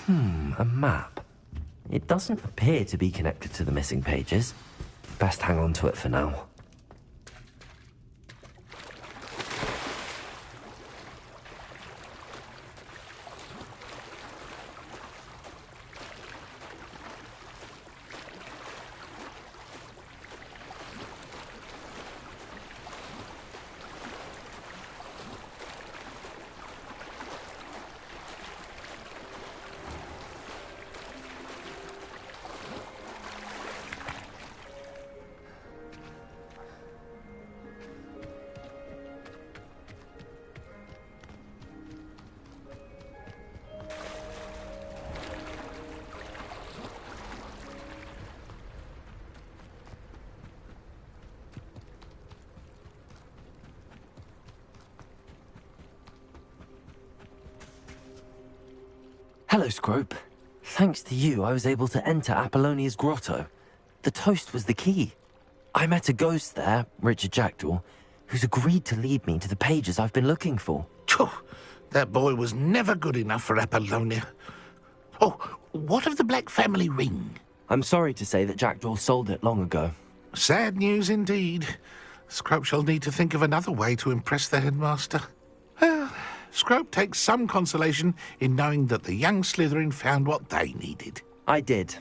A map. It doesn't appear to be connected to the missing pages. Best hang on to it for now. Hello, Scrope. Thanks to you, I was able to enter Apollonia's grotto. The toast was the key. I met a ghost there, Richard Jackdaw, who's agreed to lead me to the pages I've been looking for. Phew, that boy was never good enough for Apollonia. Oh, what of the Black family ring? I'm sorry to say that Jackdaw sold it long ago. Sad news indeed. Scrope shall need to think of another way to impress the headmaster. Well, Scrope takes some consolation in knowing that the young Slytherin found what they needed. I did.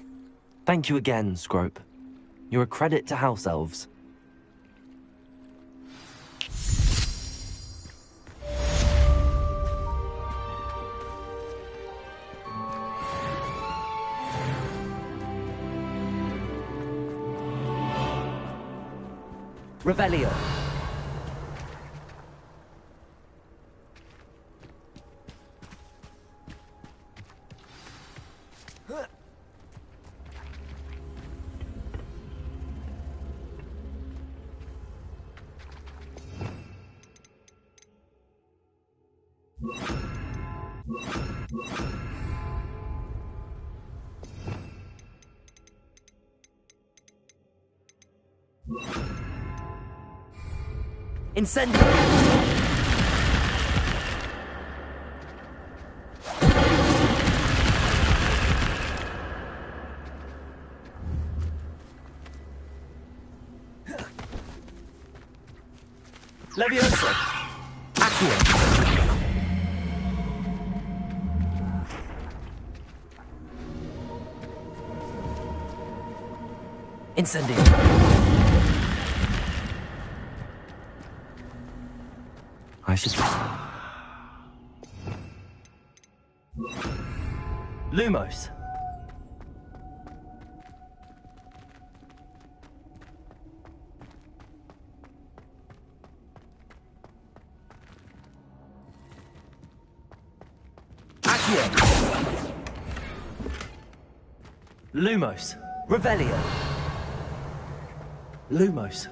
Thank you again, Scrope. You're a credit to House Elves. Revelio. Incendio! Levioso! Accio! Incendio! I should... Lumos. Accio. Lumos. Revelio. Lumos.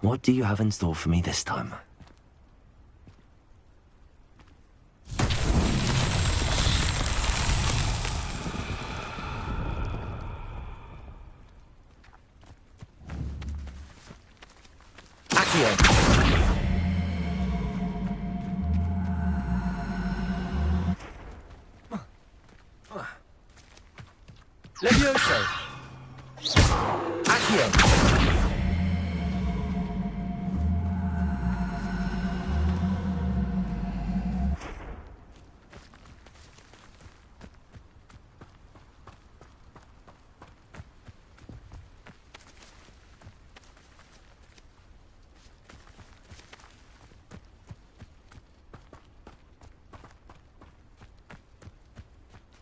What do you have in store for me this time? Accio! Levioso! Accio!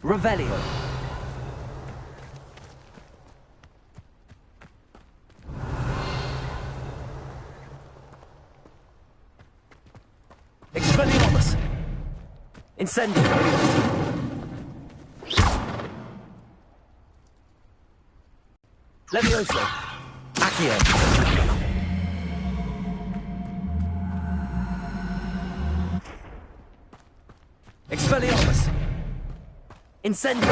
Revelio. Incendio! Levioso! Accio! Expelliarmus! Incendio!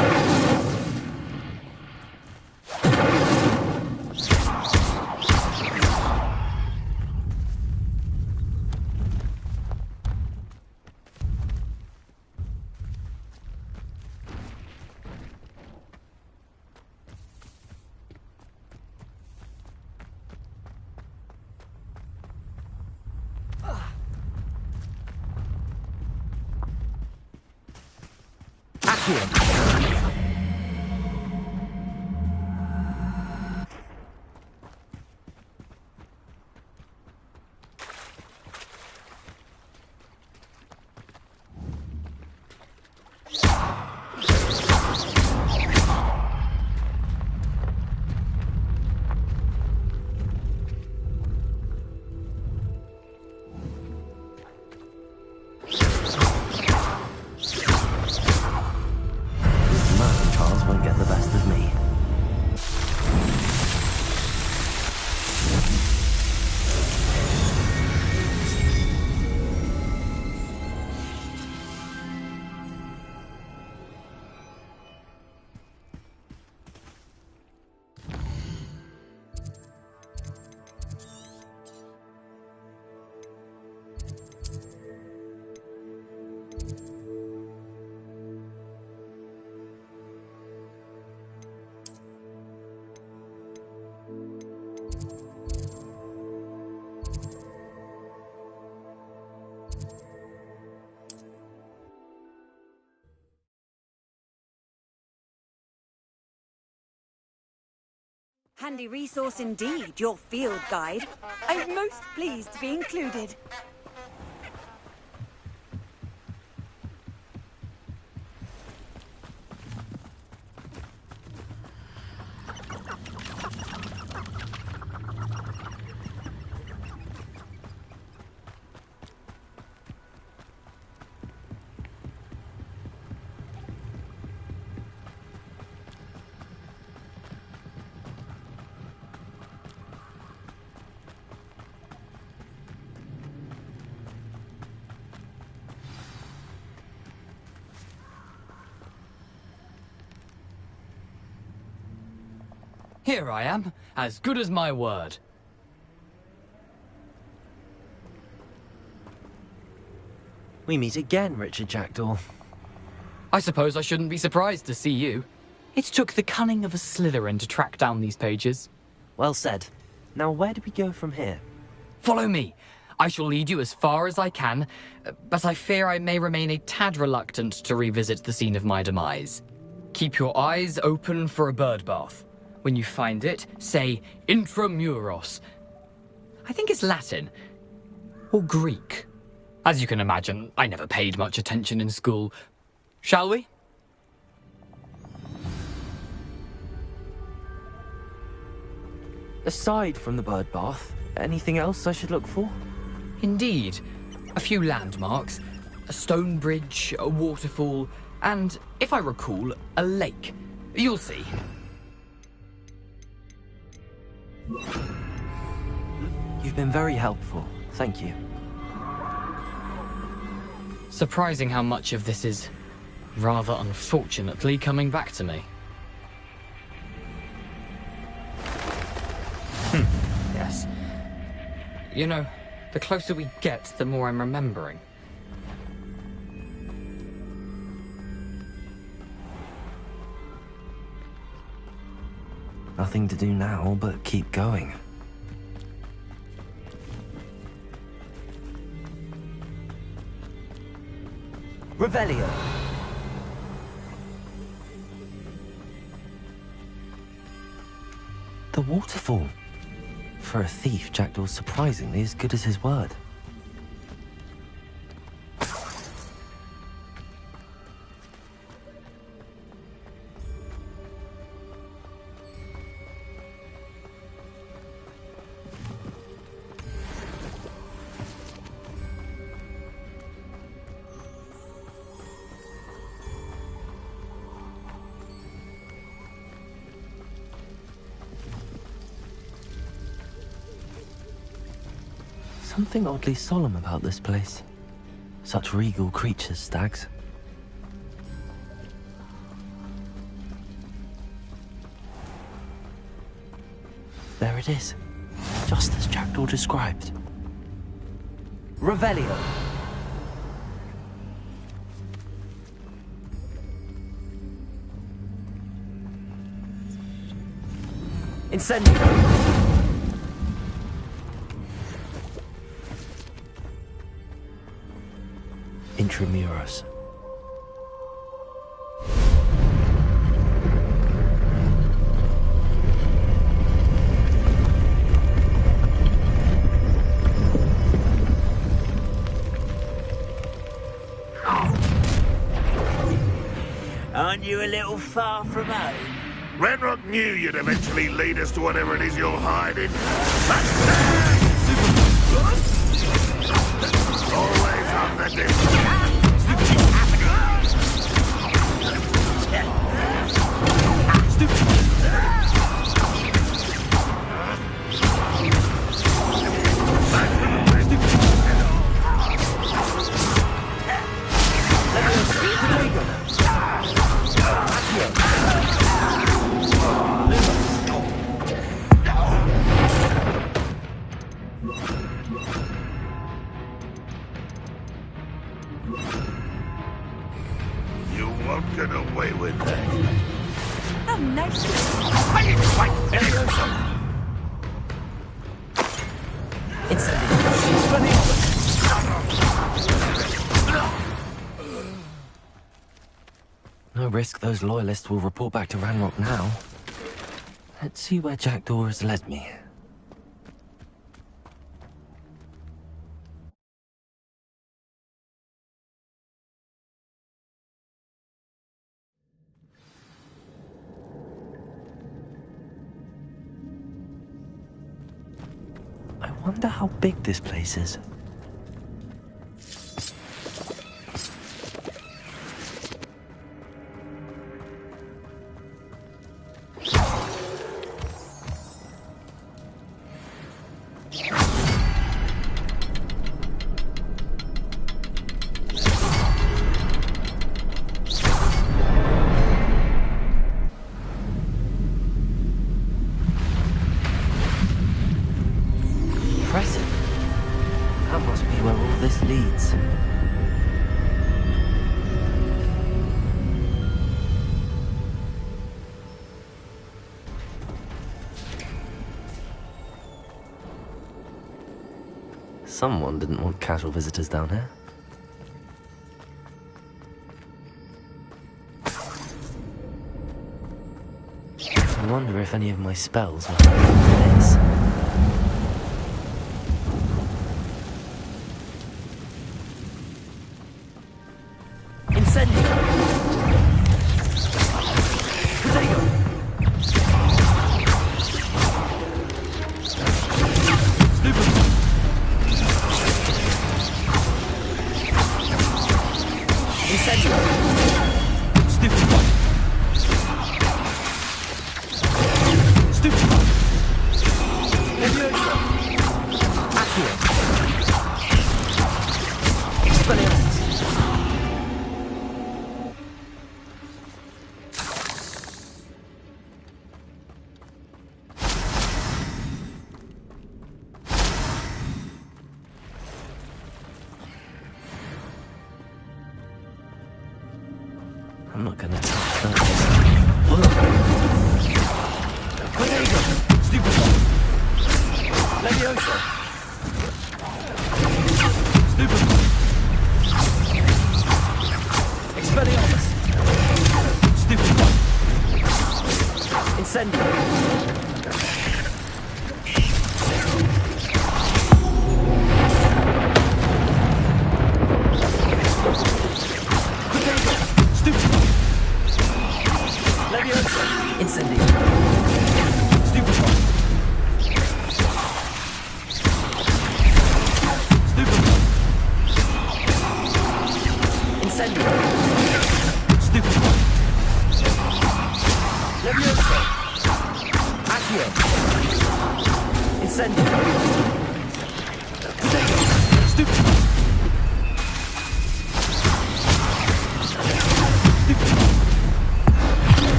Accio! Math trials won't get the best of me. Handy resource indeed, your field guide. I'm most pleased to be included. Here I am, as good as my word. We meet again, Richard Jackdaw. I suppose I shouldn't be surprised to see you. It took the cunning of a Slytherin to track down these pages. Well said. Now where do we go from here? Follow me. I shall lead you as far as I can, but I fear I may remain a tad reluctant to revisit the scene of my demise. Keep your eyes open for a bird bath. When you find it, say intramuros. I think it's Latin. Or Greek. As you can imagine, I never paid much attention in school. Shall we? Aside from the bird bath, anything else I should look for? Indeed. A few landmarks. A stone bridge, a waterfall, and, if I recall, a lake. You'll see. You've been very helpful. Thank you. Surprising how much of this is, rather unfortunately, coming back to me. Yes. You know, the closer we get, the more I'm remembering. Nothing to do now but keep going. Revelio! The waterfall. For a thief, Jackdaw's surprisingly as good as his word. something oddly solemn about this place. Such regal creatures, stags. There it is, just as Jackdaw described. Revelio. Incendio. Intramuros. Aren't you a little far from home? Renrock knew you'd eventually lead us to whatever it is you're hiding. Always on the distance. You won't get away with that. Oh, nice. No risk those loyalists will report back to Ranrock now. Let's see where Jackdaw has led me. I wonder how big this place is. Impressive. That must be where all this leads. Someone didn't want casual visitors down here. I wonder if any of my spells will help with this. Incendio! Protego! Incendio! Stupefy! Stupefy! Leviosa! Accio! Expelliarmus! I'm not gonna touch that. Protego! Stupefy! Leviosa! Stupefy! Expelliarmus! Stupefy! Incendio! Protego! Stupefy!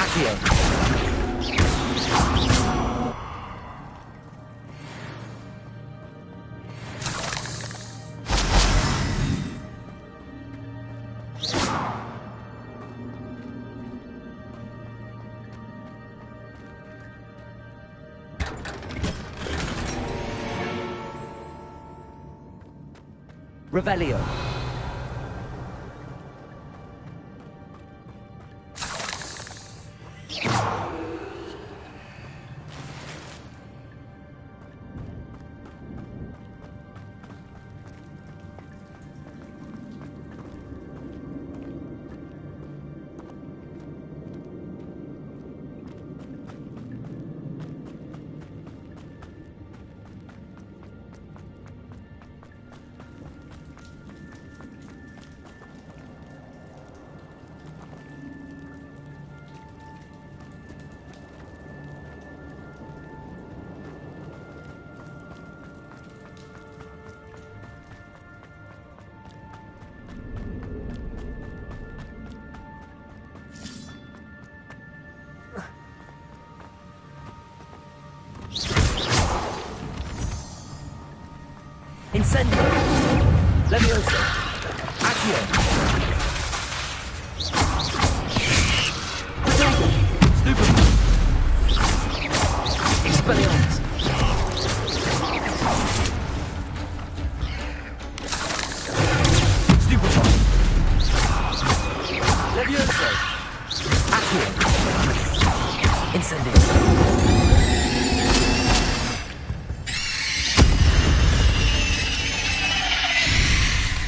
Accio. Revelio. Incendio. Levioso. Accio. Stupefy. Expelliarmus. Stupefy. Levioso. Accio. Incendio.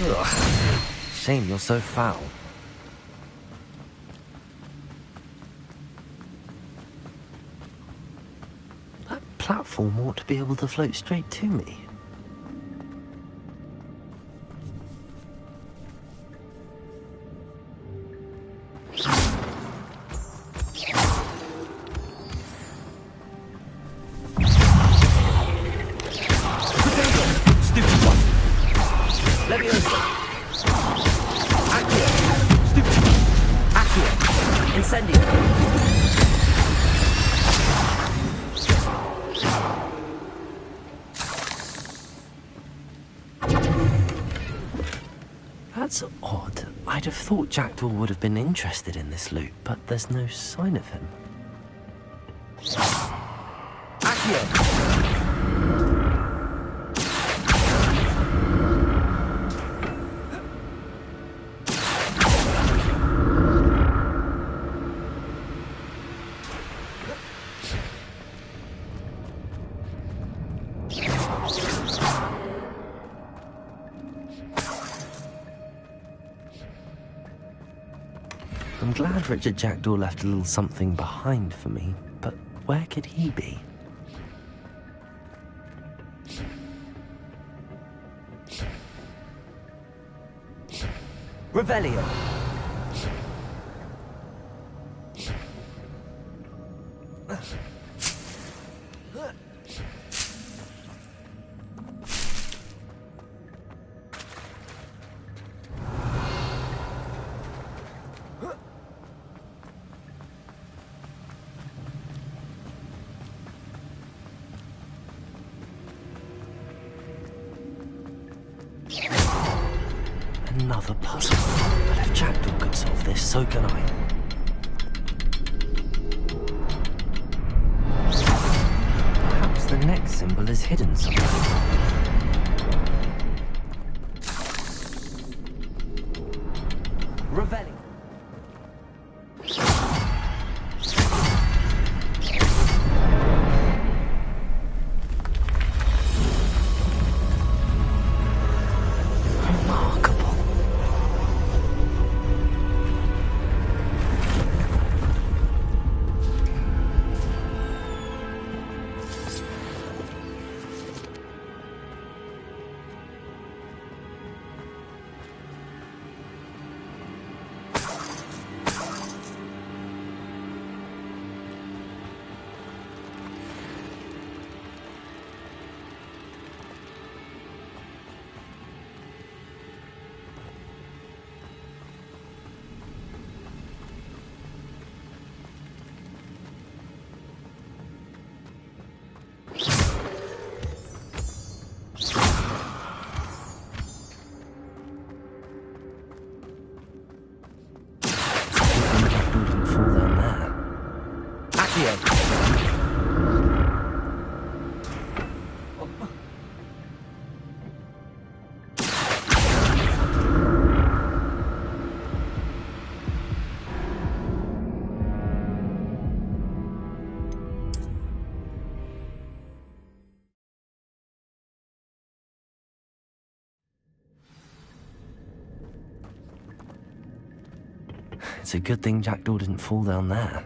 Ugh. Shame you're so foul. That platform ought to be able to float straight to me. Levioso. Accio. Stupid. Accio. Incendio. That's odd. I'd have thought Jackdaw would have been interested in this loot, but there's no sign of him. Accio. I'm glad Richard Jackdaw left a little something behind for me, but where could he be? Revelio. Another puzzle. But if Jackdaw could solve this, so can I. Perhaps the next symbol is hidden somewhere. Revelio. It's a good thing Jackdaw didn't fall down there.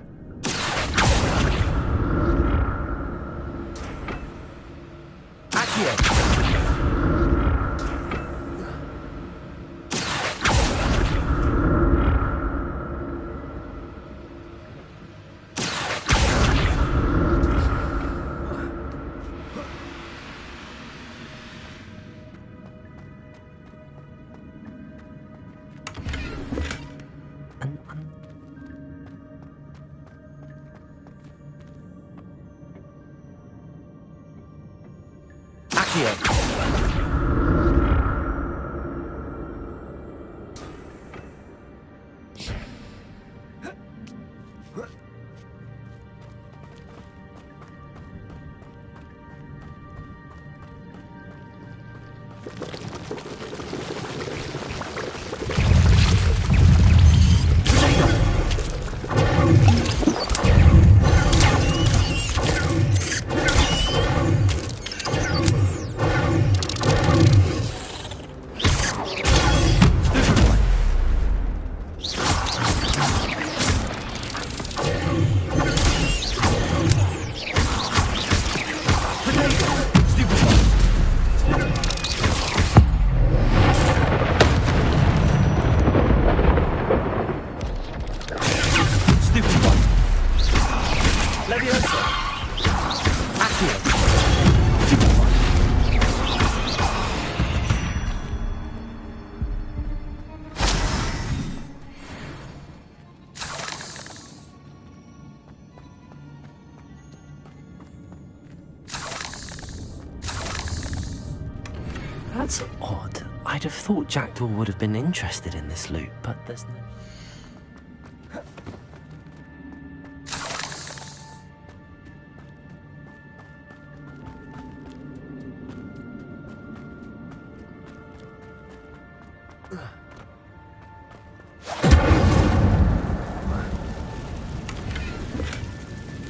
That's odd. I'd have thought Jackdaw would have been interested in this loot, but there's no...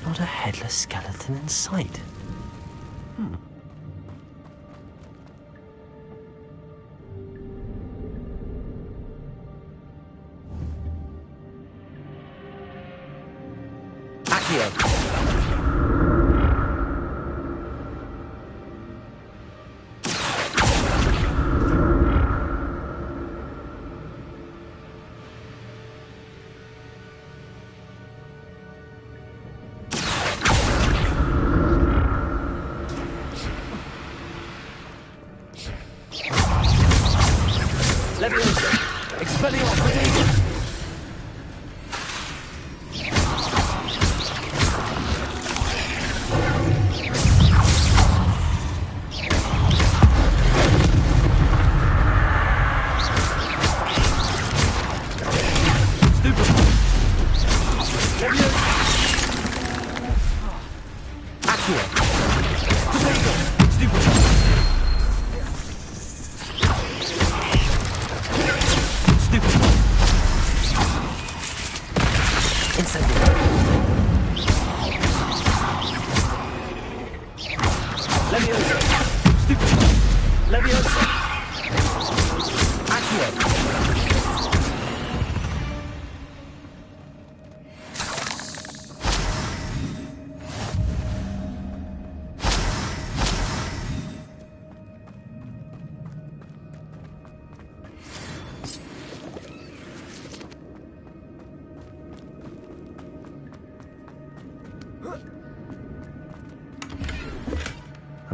Not a headless skeleton in sight.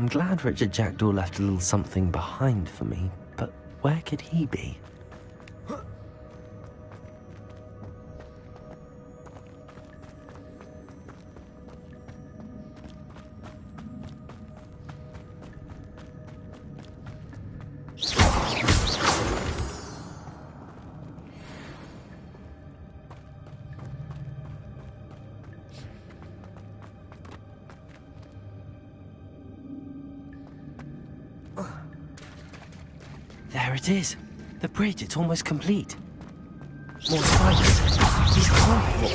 I'm glad Richard Jackdaw left a little something behind for me, but where could he be? There it is. The bridge, it's almost complete. More spiders. These can't be what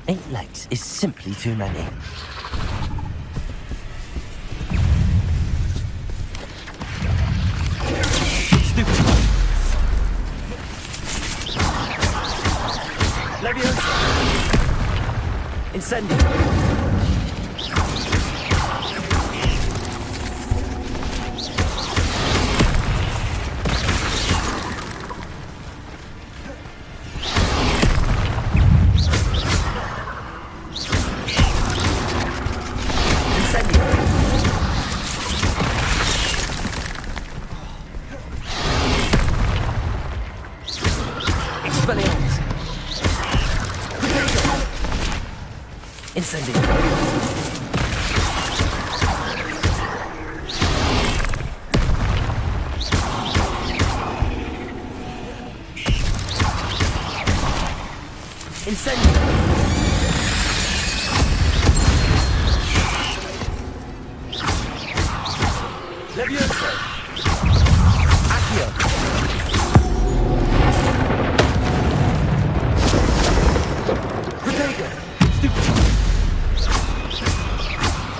Eight legs is simply too many. Leviosa! Incendio! Incendio. Incendio. Leviosa. Accio. Protego. Stupid.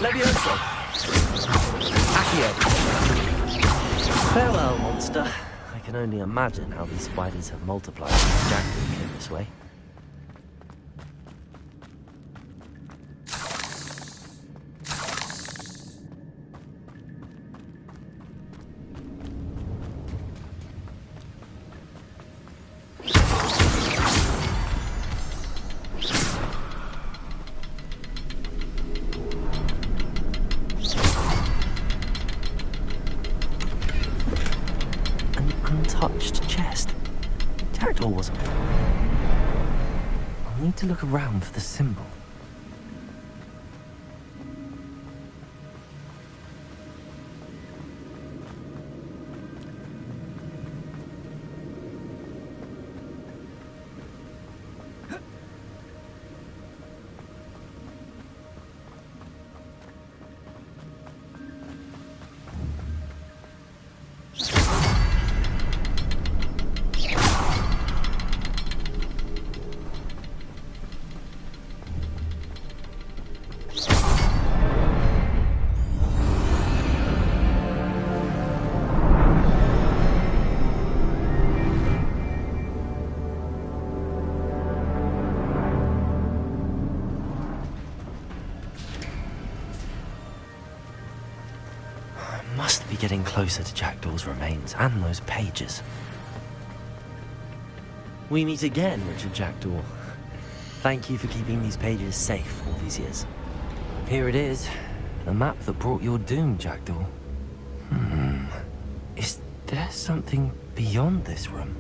Leviosa! Accio! Farewell, monster. I can only imagine how these spiders have multiplied since Jackdaw came this way. Untouched chest. Jackdaw wasn't. I'll need to look around for the symbol. Must be getting closer to Jackdaw's remains and those pages. We meet again, Richard Jackdaw. Thank you for keeping these pages safe all these years. Here it is, the map that brought your doom, Jackdaw. Is there something beyond this room?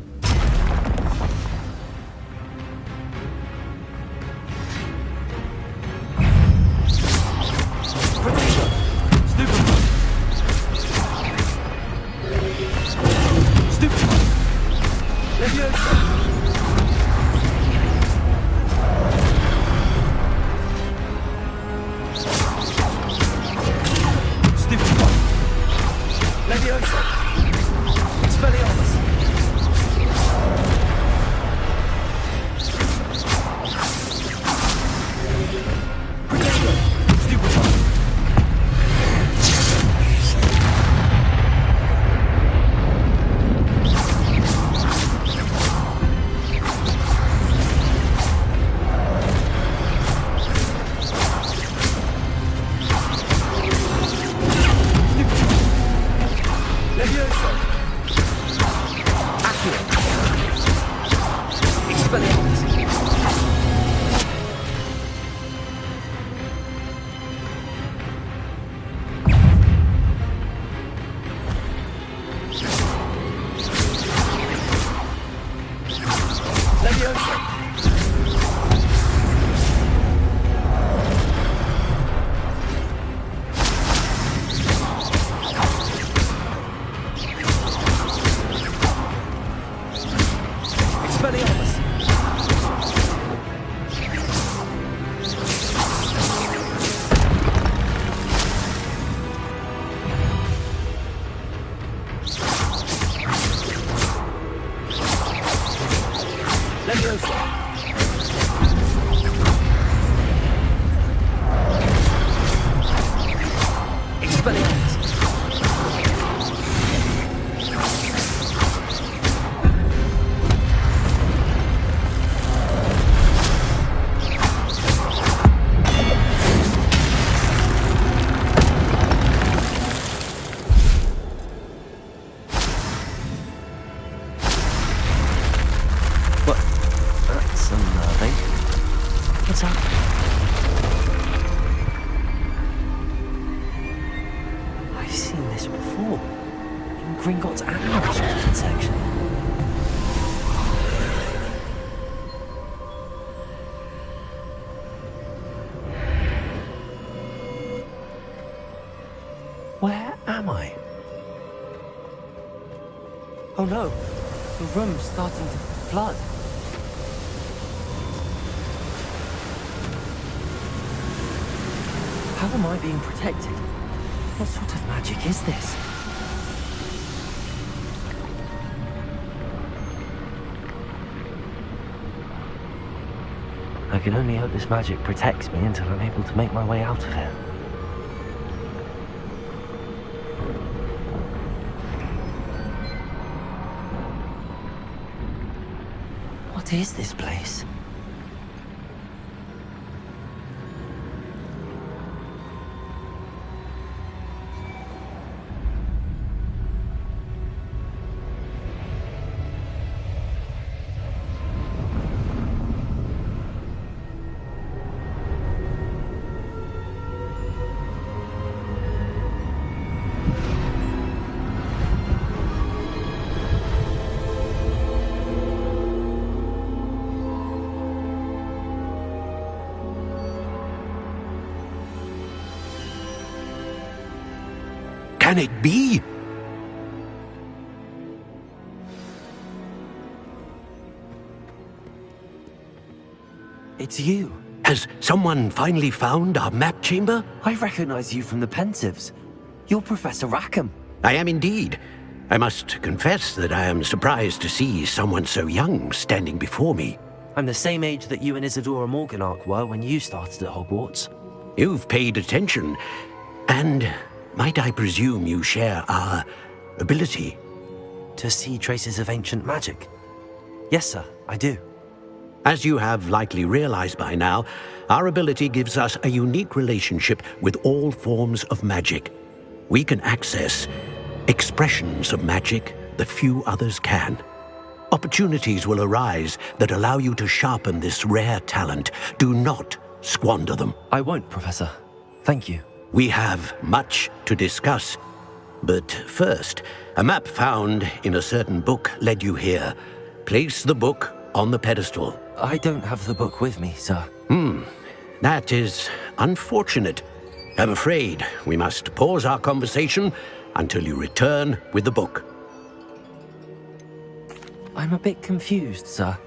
Leviosa! Expelliarmus! What? That's unnerving. What's up? I've seen this before. In Gringotts animal restricted section. Where am I? Oh no, the room's starting to flood. How am I being protected? What sort of magic is this? I can only hope this magic protects me until I'm able to make my way out of here. What is this place? Can it be? It's you. Has someone finally found our map chamber? I recognize you from the Pensives. You're Professor Rackham. I am indeed. I must confess that I am surprised to see someone so young standing before me. I'm the same age that you and Isadora Morganach were when you started at Hogwarts. You've paid attention, and might I presume you share our ability? To see traces of ancient magic? Yes, sir, I do. As you have likely realized by now, our ability gives us a unique relationship with all forms of magic. We can access expressions of magic that few others can. Opportunities will arise that allow you to sharpen this rare talent. Do not squander them. I won't, Professor. Thank you. We have much to discuss. But first, a map found in a certain book led you here. Place the book on the pedestal. I don't have the book with me, sir. That is unfortunate. I'm afraid we must pause our conversation until you return with the book. I'm a bit confused, sir.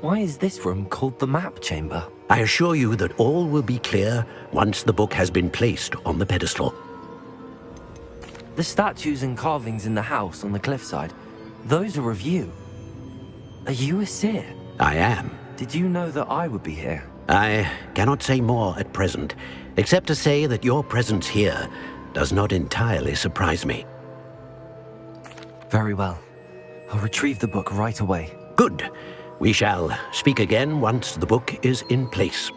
Why is this room called the map chamber? I assure you that all will be clear once the book has been placed on the pedestal. The statues and carvings in the house on the cliffside, those are of you. Are you a seer? I am. Did you know that I would be here? I cannot say more at present, except to say that your presence here does not entirely surprise me. Very well. I'll retrieve the book right away. Good. We shall speak again once the book is in place.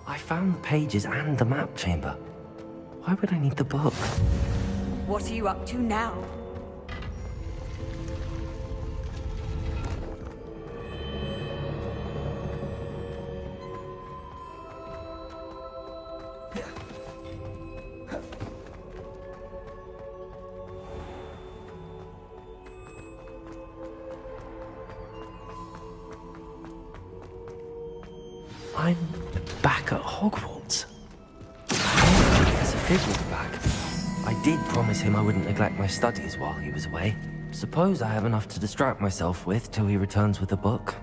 I found the pages and the map chamber. Why would I need the book? What are you up to now? I'm back at Hogwarts. Professor Fizz was back. I did promise him I wouldn't neglect my studies while he was away. Suppose I have enough to distract myself with till he returns with a book.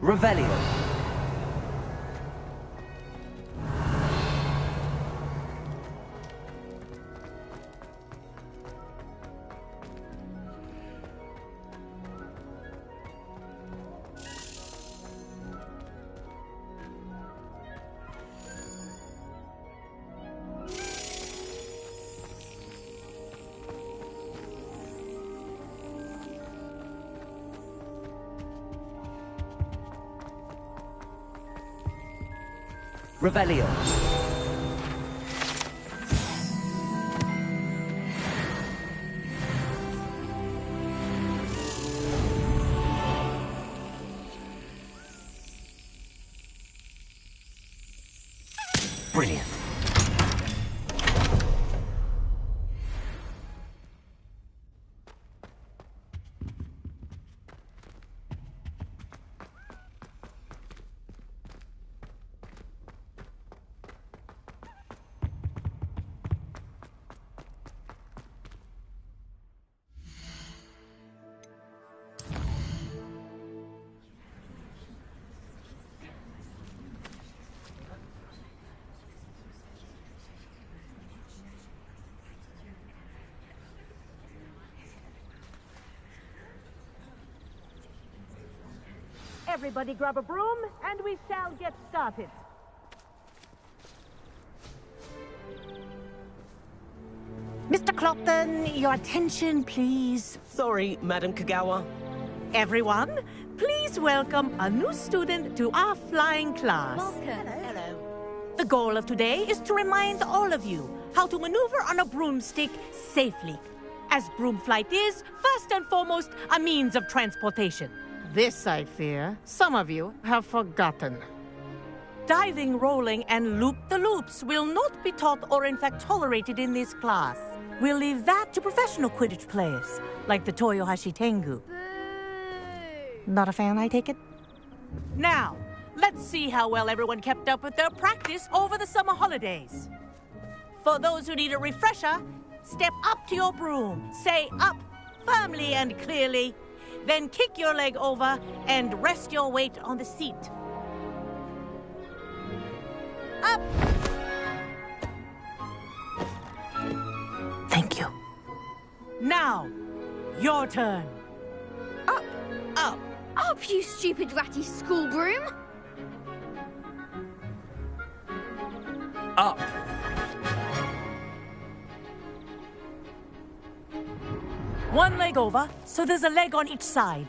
Revelio. Revelio. Brilliant. Everybody grab a broom, and we shall get started. Mr. Clopton, your attention, please. Sorry, Madam Kagawa. Everyone, please welcome a new student to our flying class. Hello. The goal of today is to remind all of you how to maneuver on a broomstick safely, as broom flight is, first and foremost, a means of transportation. This, I fear, some of you have forgotten. Diving, rolling, and loop-the-loops will not be taught or in fact tolerated in this class. We'll leave that to professional Quidditch players, like the Toyohashi Tengu. Not a fan, I take it? Now, let's see how well everyone kept up with their practice over the summer holidays. For those who need a refresher, step up to your broom, say up firmly and clearly, then kick your leg over and rest your weight on the seat. Up! Thank you. Now, your turn. Up, Up. up, you stupid ratty school broom! Up. One leg over, so there's a leg on each side.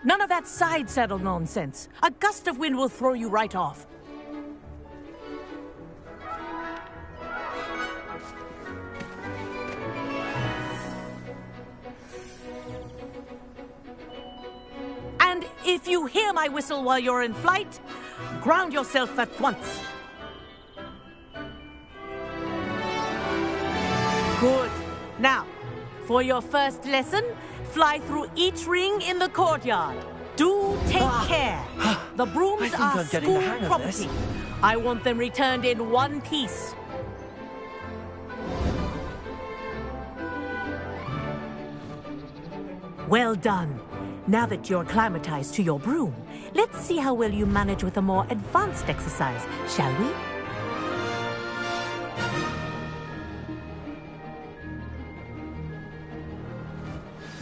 None of that side saddle nonsense. A gust of wind will throw you right off. And if you hear my whistle while you're in flight, ground yourself at once. Good. Now, for your first lesson, fly through each ring in the courtyard. Do take care. The brooms think are I'm getting the school hang of property. this. I want them returned in one piece. Well done. Now that you're acclimatized to your broom, let's see how well you manage with a more advanced exercise, shall we?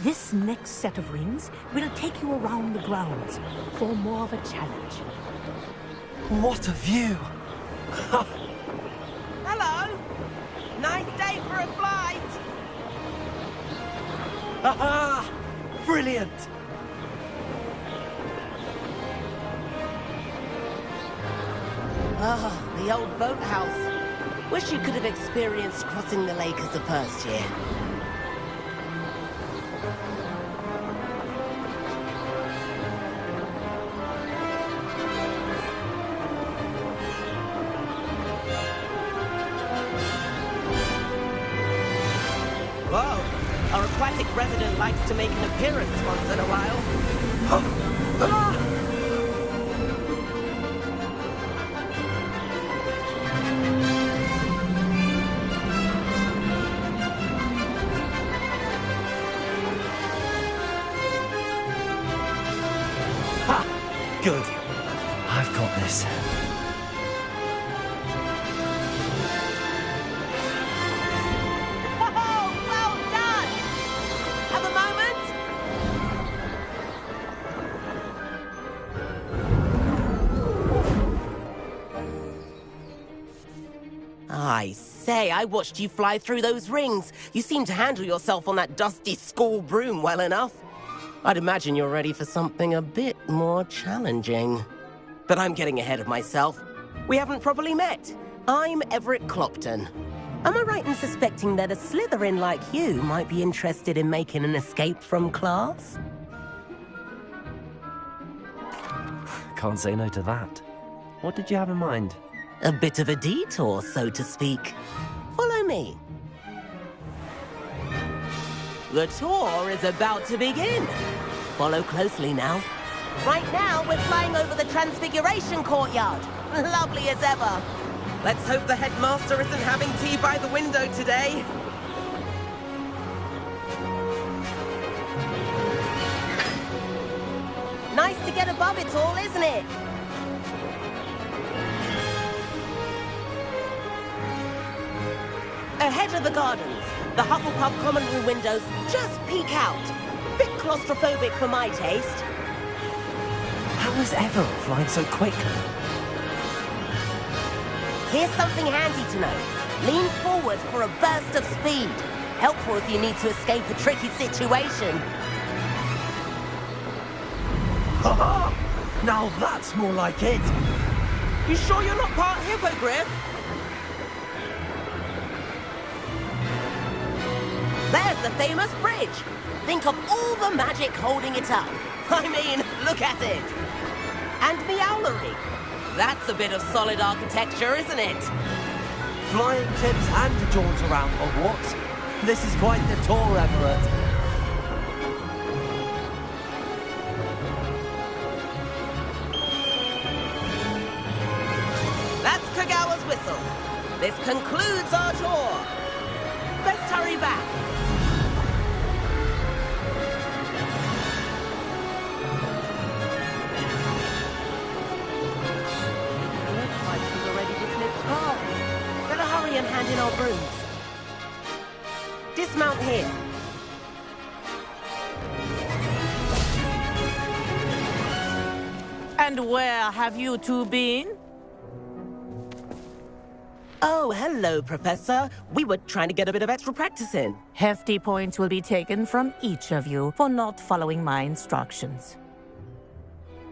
This next set of rings will take you around the grounds for more of a challenge. What a view! Hello. Nice day for a flight. Aha! Brilliant! Ah, the old boathouse. Wish you could have experienced crossing the lake as a first year. Whoa! Our aquatic resident likes to make an appearance once in a while. Good. I've got this. Oh, well done! Have a moment? I say, I watched you fly through those rings. You seem to handle yourself on that dusty school broom well enough. I'd imagine you're ready for something a bit more challenging. But I'm getting ahead of myself. We haven't properly met. I'm Everett Clopton. Am I right in suspecting that a Slytherin like you might be interested in making an escape from class? Can't say no to that. What did you have in mind? A bit of a detour, so to speak. Follow me. The tour is about to begin. Follow closely now. Right now, we're flying over the Transfiguration Courtyard. Lovely as ever. Let's hope the headmaster isn't having tea by the window today. Nice to get above it all, isn't it? Ahead of the gardens, the Hufflepuff common room windows just peek out. Bit claustrophobic for my taste. How is Everett flying so quickly? Here's something handy to know. Lean forward for a burst of speed. Helpful if you need to escape a tricky situation. Ha! Now that's more like it! You sure you're not part hippogriff? There's the famous bridge. Think of all the magic holding it up. I mean, look at it. And Meowlery. That's a bit of solid architecture, isn't it? Flying tips and a jaunt around Hogwarts. This is quite the tour, Everett. That's Kagawa's whistle. This concludes our tour. Let's hurry back. Looks like she's already dismissed class. Better hurry and hand in our brooms. Dismount here. And where have you two been? Oh, hello, Professor. We were trying to get a bit of extra practice in. Hefty points will be taken from each of you for not following my instructions.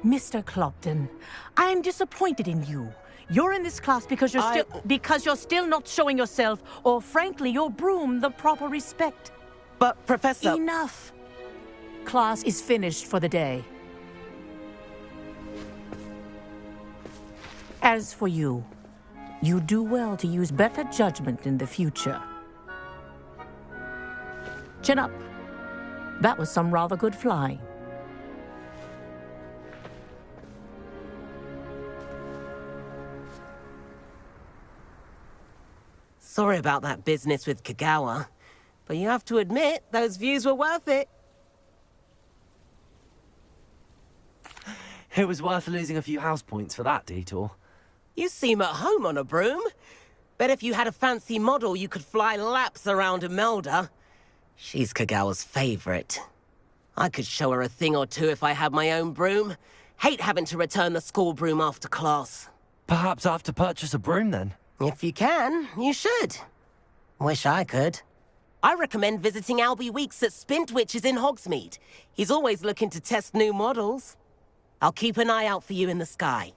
Mr. Clopton, I'm disappointed in you. You're in this class because you're still not showing yourself, or frankly, your broom the proper respect. But, Professor... Enough. Class is finished for the day. As for you, you do well to use better judgment in the future. Chin up. That was some rather good flying. Sorry about that business with Kagawa, but you have to admit, those views were worth it. It was worth losing a few house points for that detour. You seem at home on a broom. Bet if you had a fancy model, you could fly laps around Imelda. She's Kagawa's favorite. I could show her a thing or two if I had my own broom. Hate having to return the school broom after class. Perhaps I have to purchase a broom then. If you can, you should. Wish I could. I recommend visiting Albie Weeks at Spintwitches in Hogsmeade. He's always looking to test new models. I'll keep an eye out for you in the sky.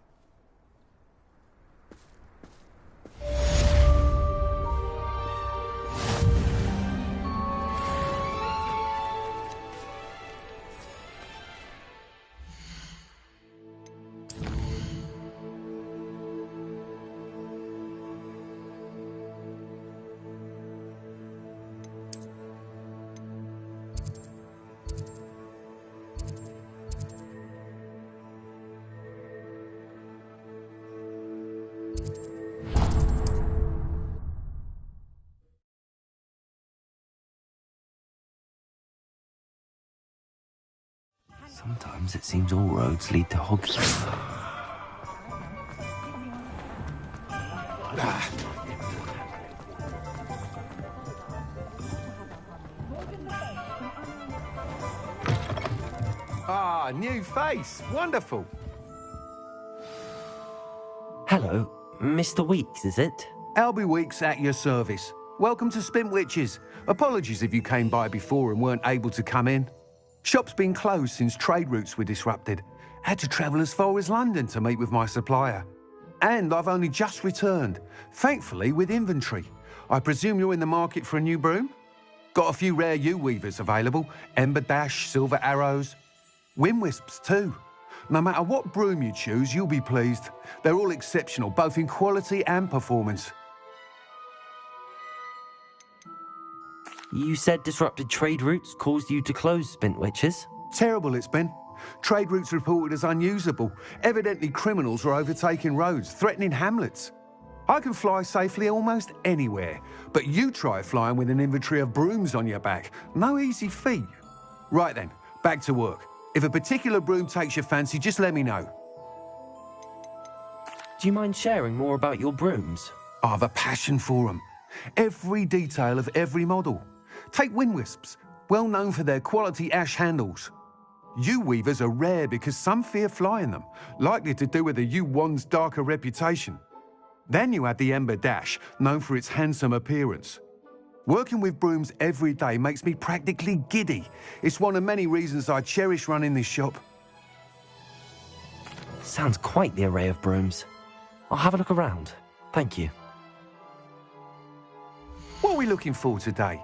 Sometimes it seems all roads lead to Hogwarts. Ah, new face. Wonderful. Hello, Mr. Weeks, is it? Albie Weeks at your service. Welcome to Spintwitches. Apologies if you came by before and weren't able to come in. Shop's been closed since trade routes were disrupted. Had to travel as far as London to meet with my supplier. And I've only just returned, thankfully with inventory. I presume you're in the market for a new broom? Got a few rare U-weavers available. Ember Dash, Silver Arrows. Wind Wisps too. No matter what broom you choose, you'll be pleased. They're all exceptional, both in quality and performance. You said disrupted trade routes caused you to close Spintwitches? Terrible it's been. Trade routes reported as unusable. Evidently criminals were overtaking roads, threatening hamlets. I can fly safely almost anywhere, but you try flying with an inventory of brooms on your back. No easy feat. Right then, back to work. If a particular broom takes your fancy, just let me know. Do you mind sharing more about your brooms? I have a passion for them. Every detail of every model. Take Wind Wisps, well known for their quality ash handles. U-weavers are rare because some fear flying them, likely to do with the U-wand's darker reputation. Then you add the Ember Dash, known for its handsome appearance. Working with brooms every day makes me practically giddy. It's one of many reasons I cherish running this shop. Sounds quite the array of brooms. I'll have a look around. Thank you. What are we looking for today?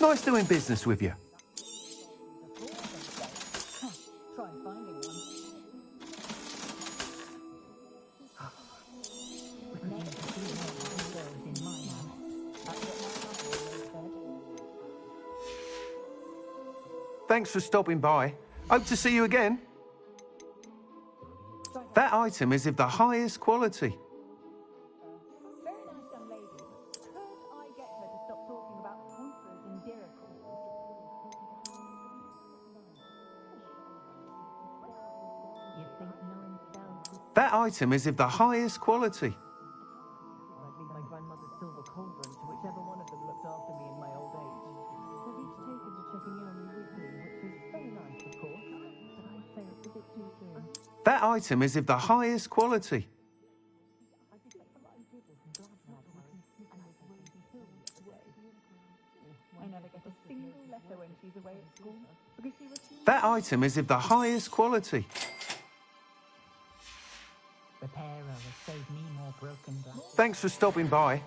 Nice doing business with you. Thanks for stopping by. Hope to see you again. That item is of the highest quality. That item is of the highest quality. My grandmother's silver cauldron to whichever one of them looked after me in my old age. They've each taken to checking in on me weekly, which is very nice, of course, but I'd say it's a bit too soon. That item is of the highest quality. I never get a single letter when she's away at school because she refuses. That item is of the highest quality. Repairer will save me more broken glass. Thanks for stopping by.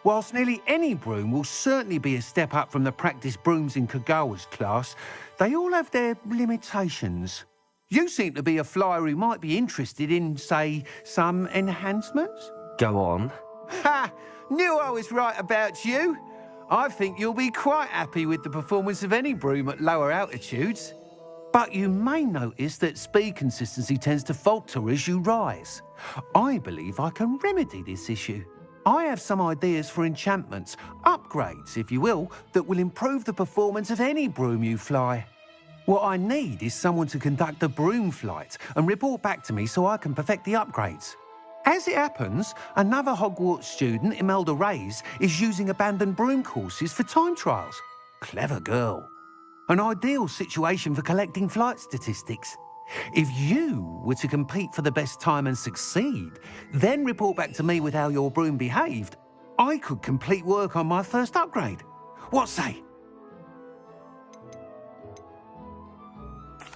Whilst nearly any broom will certainly be a step up from the practice brooms in Kagawa's class, they all have their limitations. You seem to be a flyer who might be interested in, say, some enhancements? Go on. Ha! Knew I was right about you. I think you'll be quite happy with the performance of any broom at lower altitudes. But you may notice that speed consistency tends to falter as you rise. I believe I can remedy this issue. I have some ideas for enchantments, upgrades, if you will, that will improve the performance of any broom you fly. What I need is someone to conduct a broom flight and report back to me so I can perfect the upgrades. As it happens, another Hogwarts student, Imelda Reyes, is using abandoned broom courses for time trials. Clever girl. An ideal situation for collecting flight statistics. If you were to compete for the best time and succeed, then report back to me with how your broom behaved, I could complete work on my first upgrade. What say?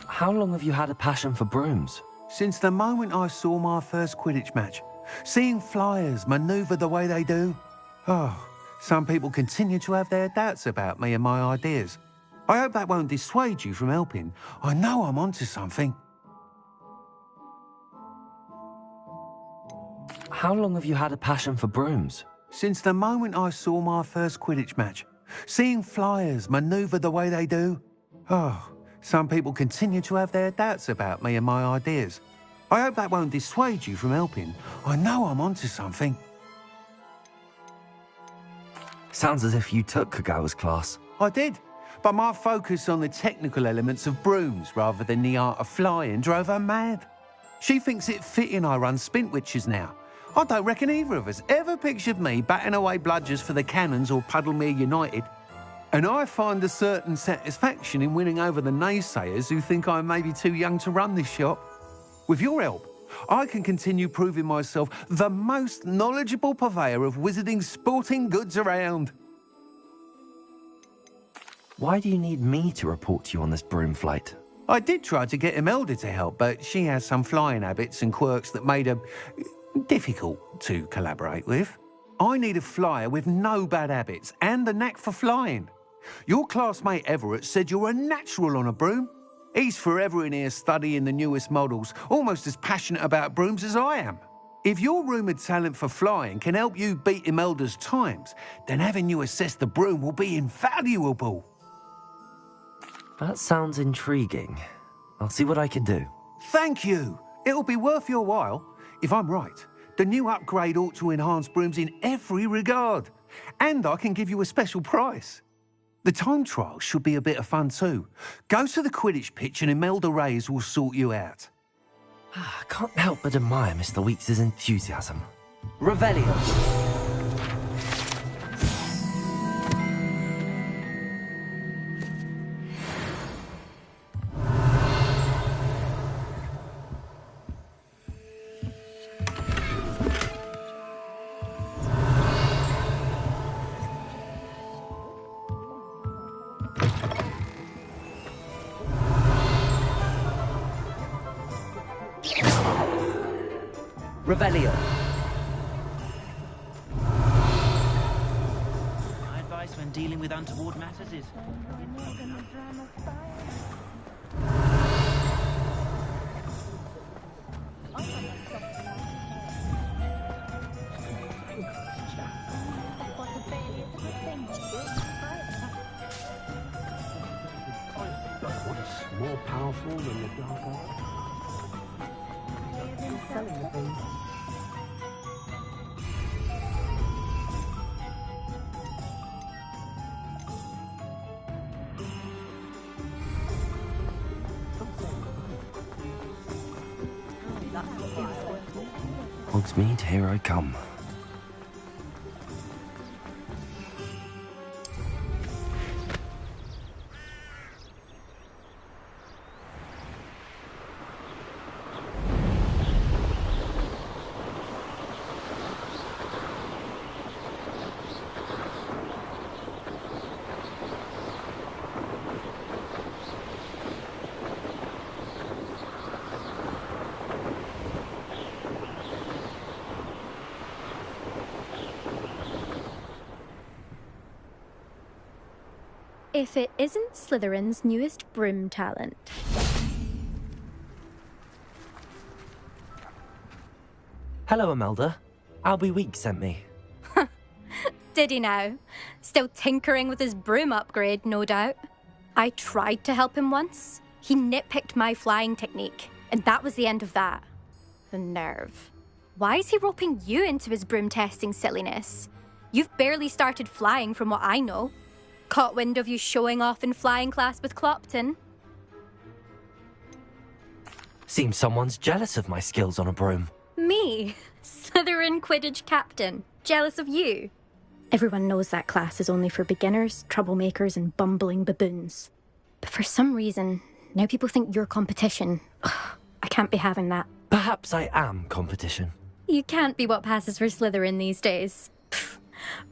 How long have you had a passion for brooms? Since the moment I saw my first Quidditch match, seeing flyers manoeuvre the way they do. Oh, some people continue to have their doubts about me and my ideas. I hope that won't dissuade you from helping. I know I'm onto something. How long have you had a passion for brooms? Since the moment I saw my first Quidditch match, seeing flyers manoeuvre the way they do. Oh, some people continue to have their doubts about me and my ideas. I hope that won't dissuade you from helping. I know I'm onto something. Sounds as if you took Kagawa's class. I did, but my focus on the technical elements of brooms rather than the art of flying drove her mad. She thinks it fitting I run Spintwitches now. I don't reckon either of us ever pictured me batting away bludgers for the Cannons or Puddlemere United. And I find a certain satisfaction in winning over the naysayers who think I may be too young to run this shop. With your help, I can continue proving myself the most knowledgeable purveyor of wizarding sporting goods around. Why do you need me to report to you on this broom flight? I did try to get Imelda to help, but she has some flying habits and quirks that made her difficult to collaborate with. I need a flyer with no bad habits and the knack for flying. Your classmate Everett said you're a natural on a broom. He's forever in here studying the newest models, almost as passionate about brooms as I am. If your rumoured talent for flying can help you beat Imelda's times, then having you assess the broom will be invaluable. That sounds intriguing. I'll see what I can do. Thank you. It'll be worth your while. If I'm right, the new upgrade ought to enhance brooms in every regard. And I can give you a special price. The time trial should be a bit of fun too. Go to the Quidditch pitch and Imelda Reyes will sort you out. I can't help but admire Mr. Weeks' enthusiasm. Revelio. Revelio. My advice when dealing with untoward matters is... What's more powerful than the dark art? Selling the things. Hogsmeade, here I come. If it isn't Slytherin's newest broom talent. Hello, Imelda. Albie Weeks sent me. Did he now? Still tinkering with his broom upgrade, no doubt. I tried to help him once. He nitpicked my flying technique, and that was the end of that. The nerve. Why is he roping you into his broom testing silliness? You've barely started flying from what I know. Caught wind of you showing off in flying class with Clopton. Seems someone's jealous of my skills on a broom. Me? Slytherin Quidditch captain. Jealous of you? Everyone knows that class is only for beginners, troublemakers, and bumbling baboons. But for some reason, now people think you're competition. Ugh, I can't be having that. Perhaps I am competition. You can't be what passes for Slytherin these days. Pfft,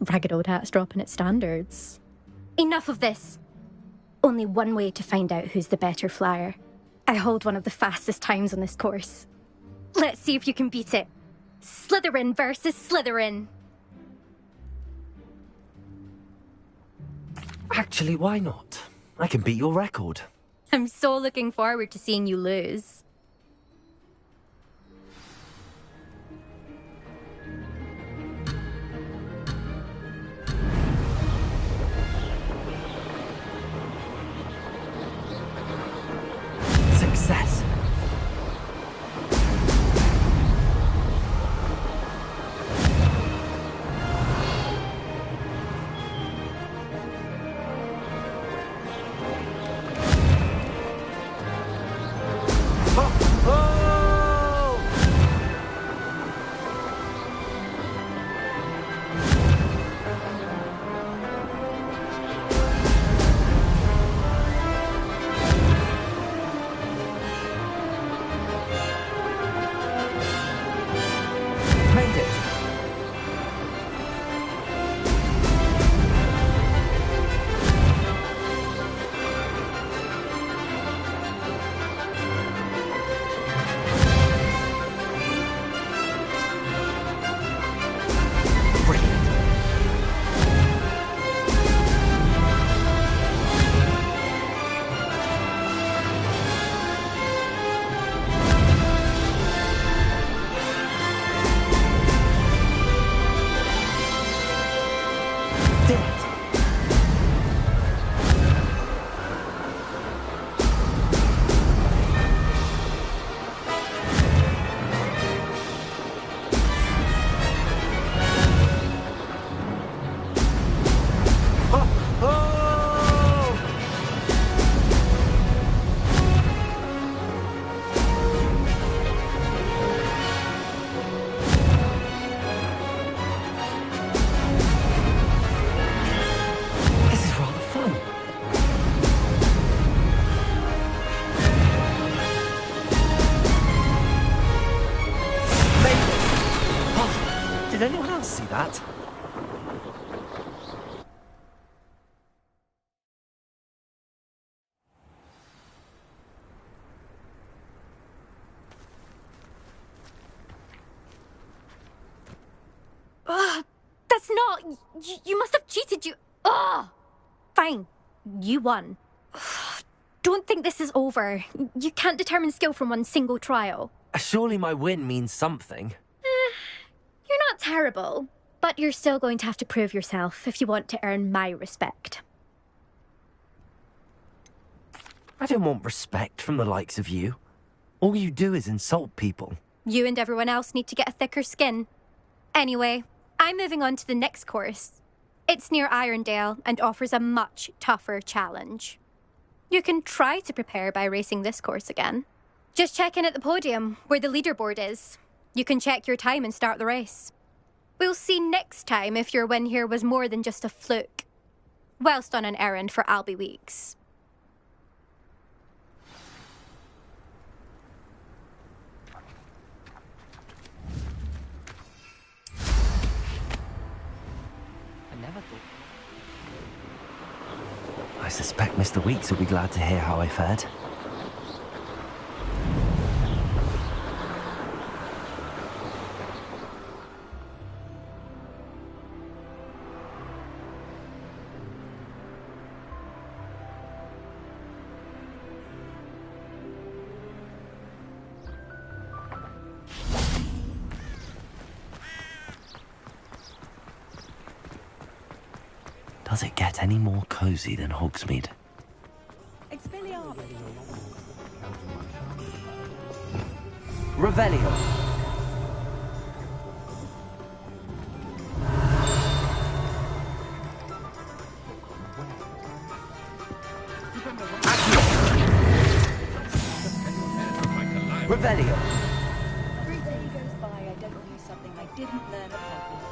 ragged old hat's dropping its standards. Enough of this. Only one way to find out who's the better flyer. I hold one of the fastest times on this course. Let's see if you can beat it. Slytherin versus Slytherin. Actually, why not? I can beat your record. I'm so looking forward to seeing you lose. Success. Did anyone else see that? That's not... You must have cheated, you... Ugh! Fine. You won. Don't think this is over. You can't determine skill from one single trial. Surely my win means something. You're not terrible, but you're still going to have to prove yourself if you want to earn my respect. I don't want respect from the likes of you. All you do is insult people. You and everyone else need to get a thicker skin. Anyway, I'm moving on to the next course. It's near Irondale and offers a much tougher challenge. You can try to prepare by racing this course again. Just check in at the podium, where the leaderboard is. You can check your time and start the race. We'll see next time if your win here was more than just a fluke. Whilst on an errand for Albie Weeks. I suspect Mr. Weeks will be glad to hear how I fared. Does it get any more cozy than Hogsmeade? Revelio. Revelio. Every day goes by, I don't do something I didn't learn at Hogwarts.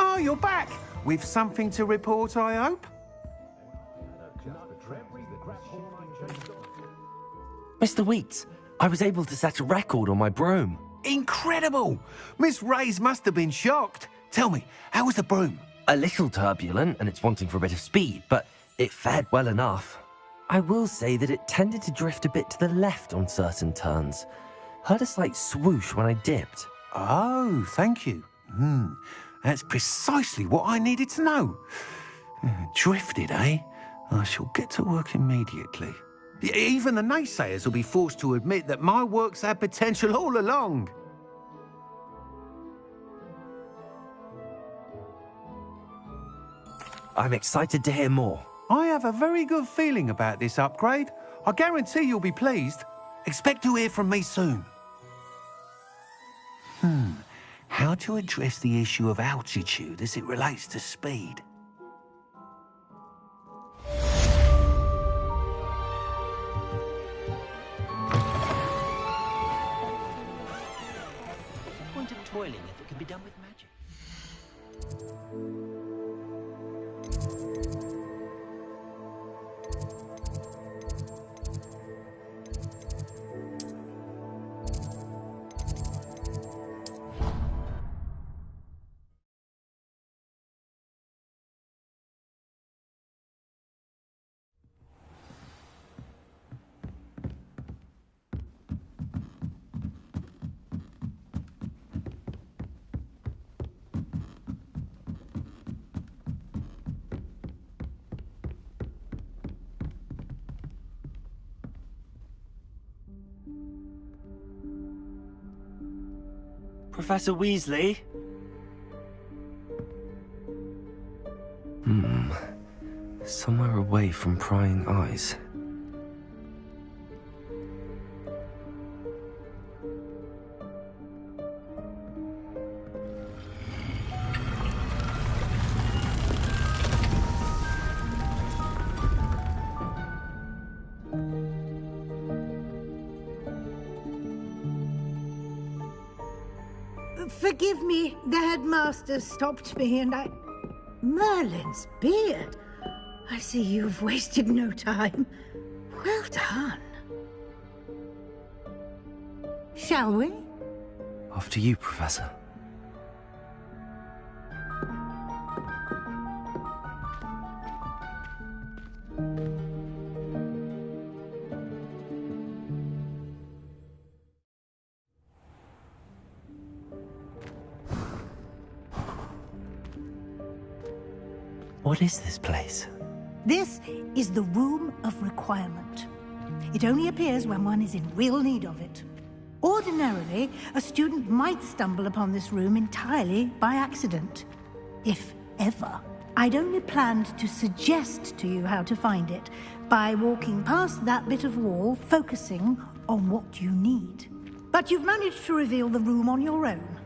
Oh, you're back! With something to report, I hope? Mr. Weeks, I was able to set a record on my broom. Incredible! Miss Reyes must have been shocked. Tell me, how was the broom? A little turbulent and it's wanting for a bit of speed, but it fared well enough. I will say that it tended to drift a bit to the left on certain turns. Heard a slight swoosh when I dipped. Oh, thank you. That's precisely what I needed to know. Drifted, eh? I shall get to work immediately. Even the naysayers will be forced to admit that my work's had potential all along. I'm excited to hear more. I have a very good feeling about this upgrade. I guarantee you'll be pleased. Expect to hear from me soon. How to address the issue of altitude as it relates to speed? Point of toiling if it can be done with magic. Professor Weasley? Somewhere away from prying eyes. Forgive me, the headmaster stopped me and I... Merlin's beard. I see you've wasted no time. Well done. Shall we? After you, Professor. What is this place? This is the Room of Requirement. It only appears when one is in real need of it. Ordinarily, a student might stumble upon this room entirely by accident. If ever. I'd only planned to suggest to you how to find it by walking past that bit of wall, focusing on what you need. But you've managed to reveal the room on your own.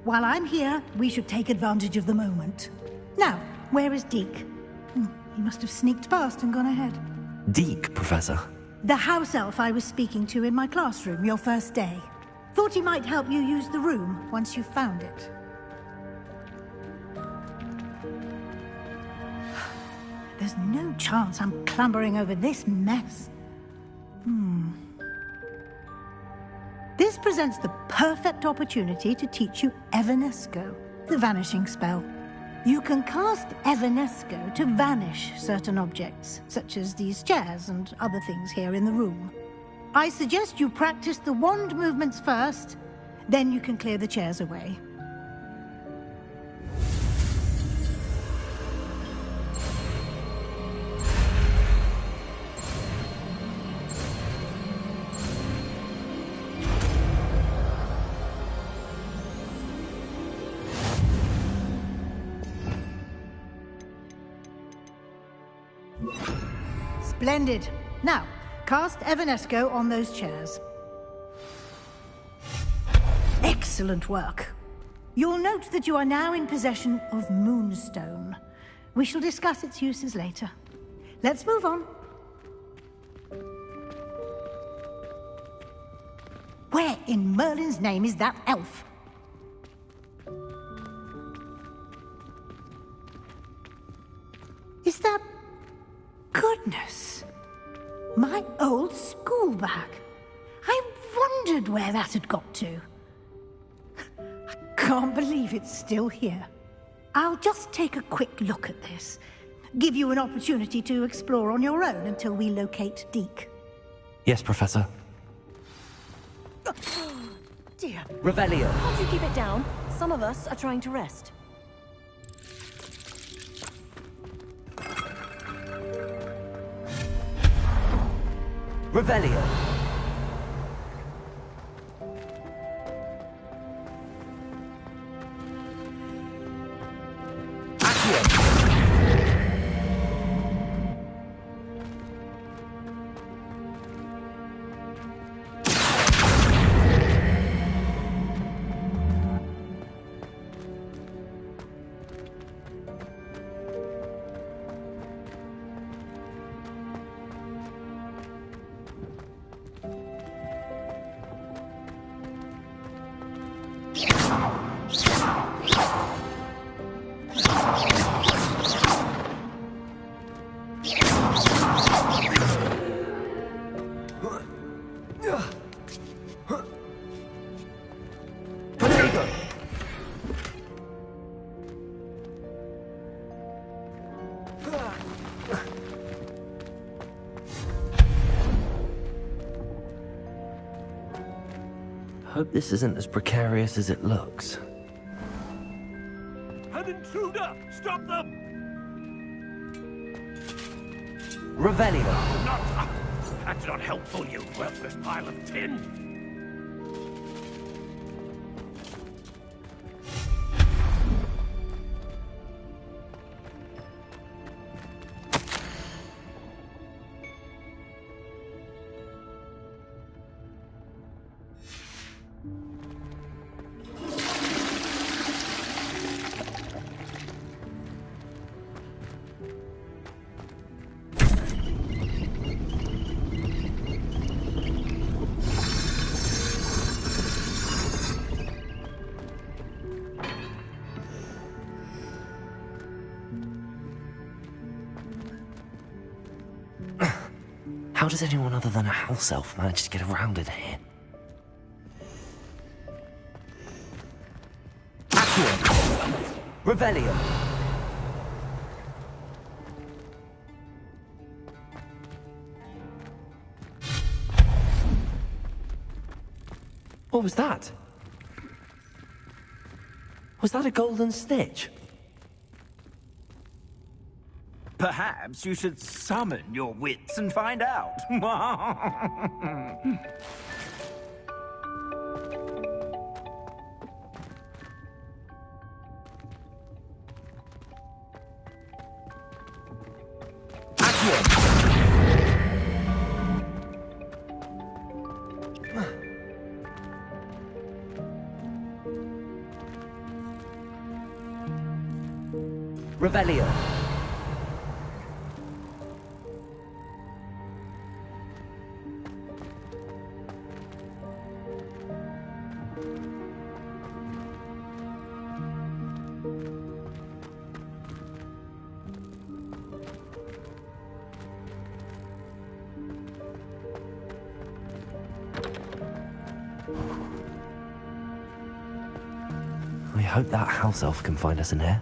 While I'm here, we should take advantage of the moment. Now, where is Deke? He must have sneaked past and gone ahead. Deke, Professor. The house elf I was speaking to in my classroom your first day. Thought he might help you use the room once you found it. There's no chance I'm clambering over this mess. This presents the perfect opportunity to teach you Evanesco, the vanishing spell. You can cast Evanesco to vanish certain objects, such as these chairs and other things here in the room. I suggest you practice the wand movements first, Then you can clear the chairs away. Splendid. Now, cast Evanesco on those chairs. Excellent work. You'll note that you are now in possession of Moonstone. We shall discuss its uses later. Let's move on. Where in Merlin's name is that elf? Is that... Goodness! My old school bag. I wondered where that had got to. I can't believe it's still here. I'll just take a quick look at this. Give you an opportunity to explore on your own until we locate Deke. Yes, Professor. Dear, Revelio. can't you keep it down? Some of us are trying to rest. Revelio. Hope this isn't as precarious as it looks. An intruder! Stop them! Revelio. Not... That's not helpful, you worthless pile of tin! How does anyone other than a house elf manage to get around in here? Accio! Revelio! What was that? Was that a golden stitch? Perhaps you should summon your wits and find out. Revelio. I hope that house elf can find us in here.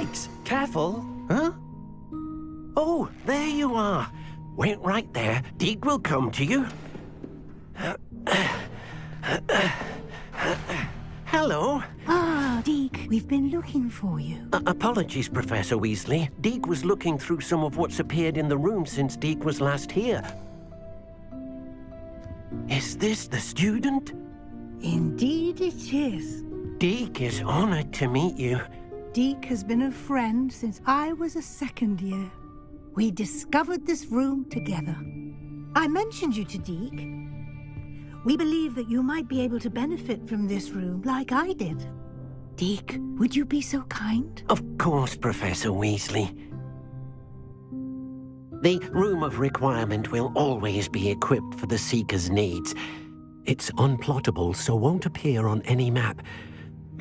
Yikes! Careful! Huh? Oh, there you are. Wait right there. Deke will come to you. Hello. Ah, Deke, we've been looking for you. Apologies, Professor Weasley. Deke was looking through some of what's appeared in the room since Deke was last here. Is this the student? Indeed it is. Deke is honored to meet you. Deke has been a friend since I was a second year. We discovered this room together. I mentioned you to Deke. We believe that you might be able to benefit from this room like I did. Deke, would you be so kind? Of course, Professor Weasley. The Room of Requirement will always be equipped for the Seeker's needs. It's unplottable, so won't appear on any map.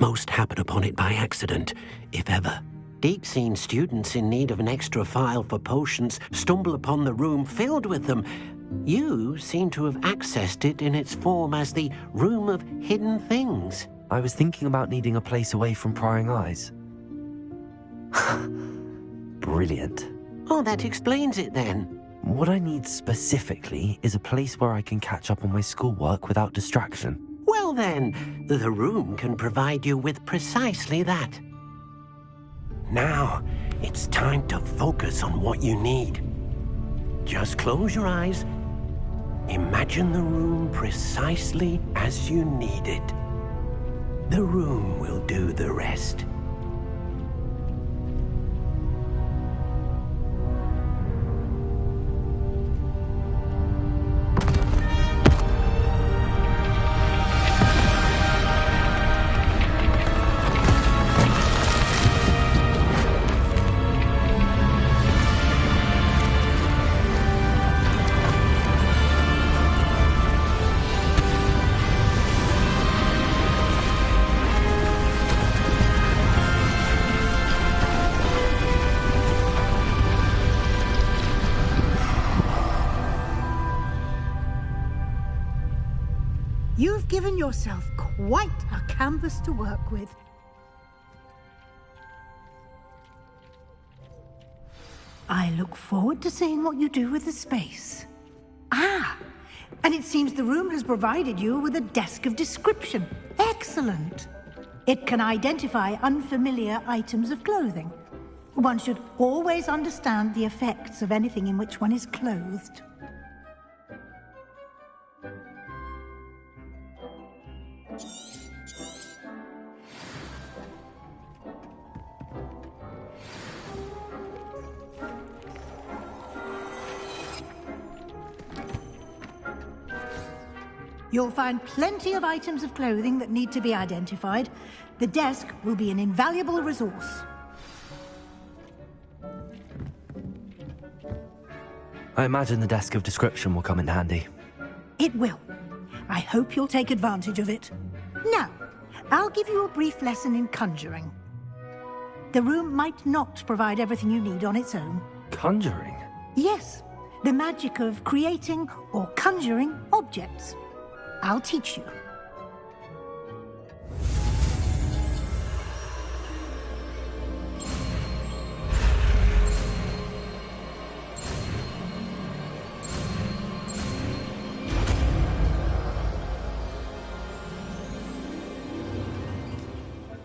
Most happen upon it by accident, if ever. Deke's seen students in need of an extra file for potions stumble upon the room filled with them. You seem to have accessed it in its form as the Room of Hidden Things. I was thinking about needing a place away from prying eyes. Brilliant. Oh, that explains it then. What I need specifically is a place where I can catch up on my schoolwork without distraction. Well then, the room can provide you with precisely that. Now, it's time to focus on what you need. Just close your eyes. Imagine the room precisely as you need it. The room will do the rest. You've given yourself quite a canvas to work with. I look forward to seeing what you do with the space. Ah, and it seems the room has provided you with a desk of description. Excellent. It can identify unfamiliar items of clothing. One should always understand the effects of anything in which one is clothed. You'll find plenty of items of clothing that need to be identified. The desk will be an invaluable resource. I imagine the desk of description will come in handy. It will. I hope you'll take advantage of it. Now, I'll give you a brief lesson in conjuring. The room might not provide everything you need on its own. Conjuring? Yes, the magic of creating or conjuring objects. I'll teach you.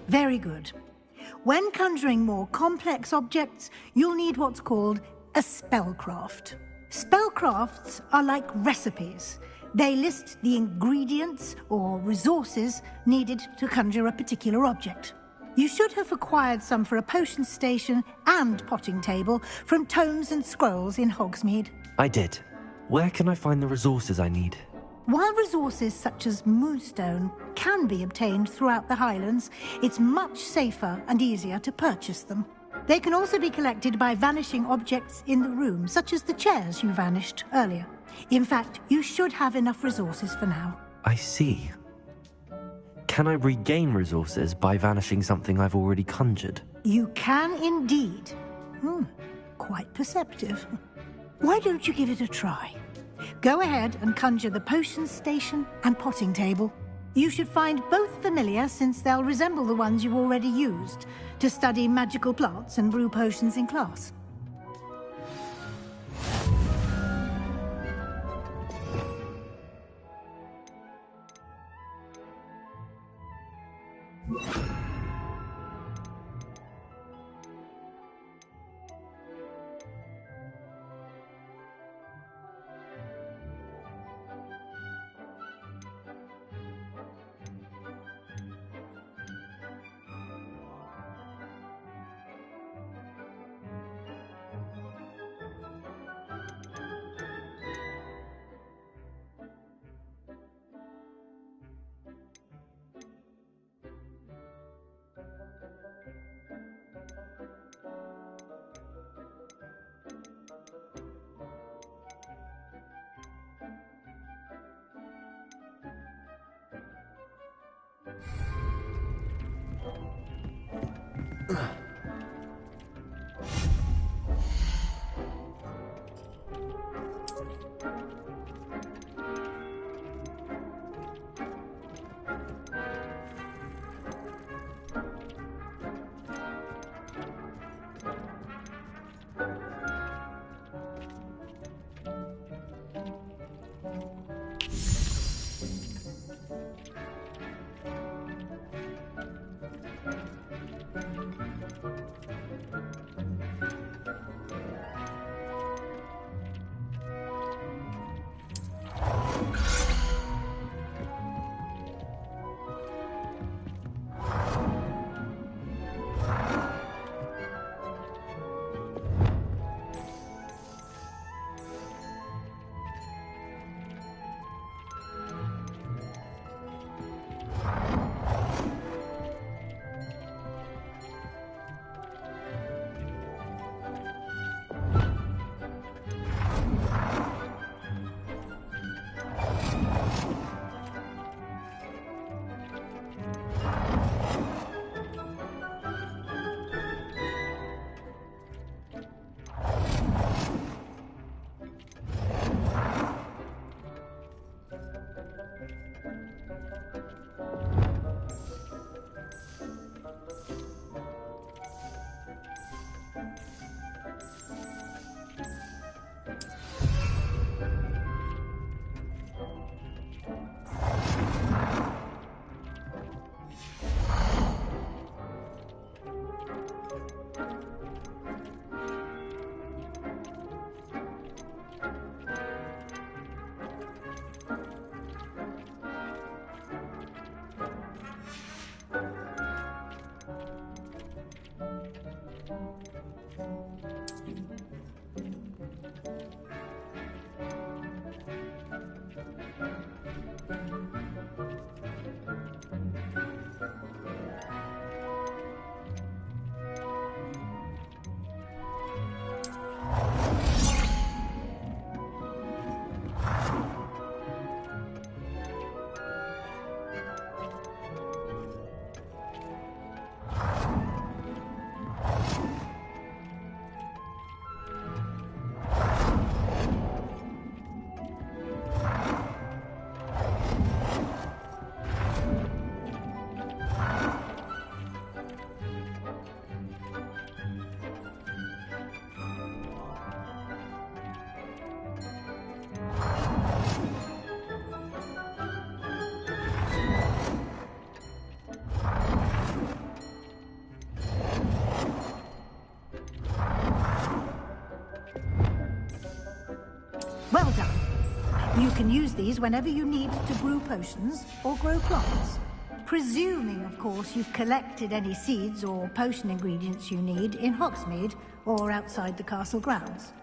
Very good. When conjuring more complex objects, you'll need what's called a spellcraft. Spellcrafts are like recipes. They list the ingredients or resources needed to conjure a particular object. You should have acquired some for a potion station and potting table from tomes and scrolls in Hogsmeade. I did. Where can I find the resources I need? While resources such as moonstone can be obtained throughout the Highlands, it's much safer and easier to purchase them. They can also be collected by vanishing objects in the room, such as the chairs you vanished earlier. In fact, you should have enough resources for now. I see. Can I regain resources by vanishing something I've already conjured? You can indeed. Quite perceptive. Why don't you give it a try? Go ahead and conjure the potion station and potting table. You should find both familiar, since they'll resemble the ones you've already used to study magical plants and brew potions in class. Well done. You can use these whenever you need to brew potions or grow plants. Presuming, of course, you've collected any seeds or potion ingredients you need in Hogsmeade or outside the castle grounds.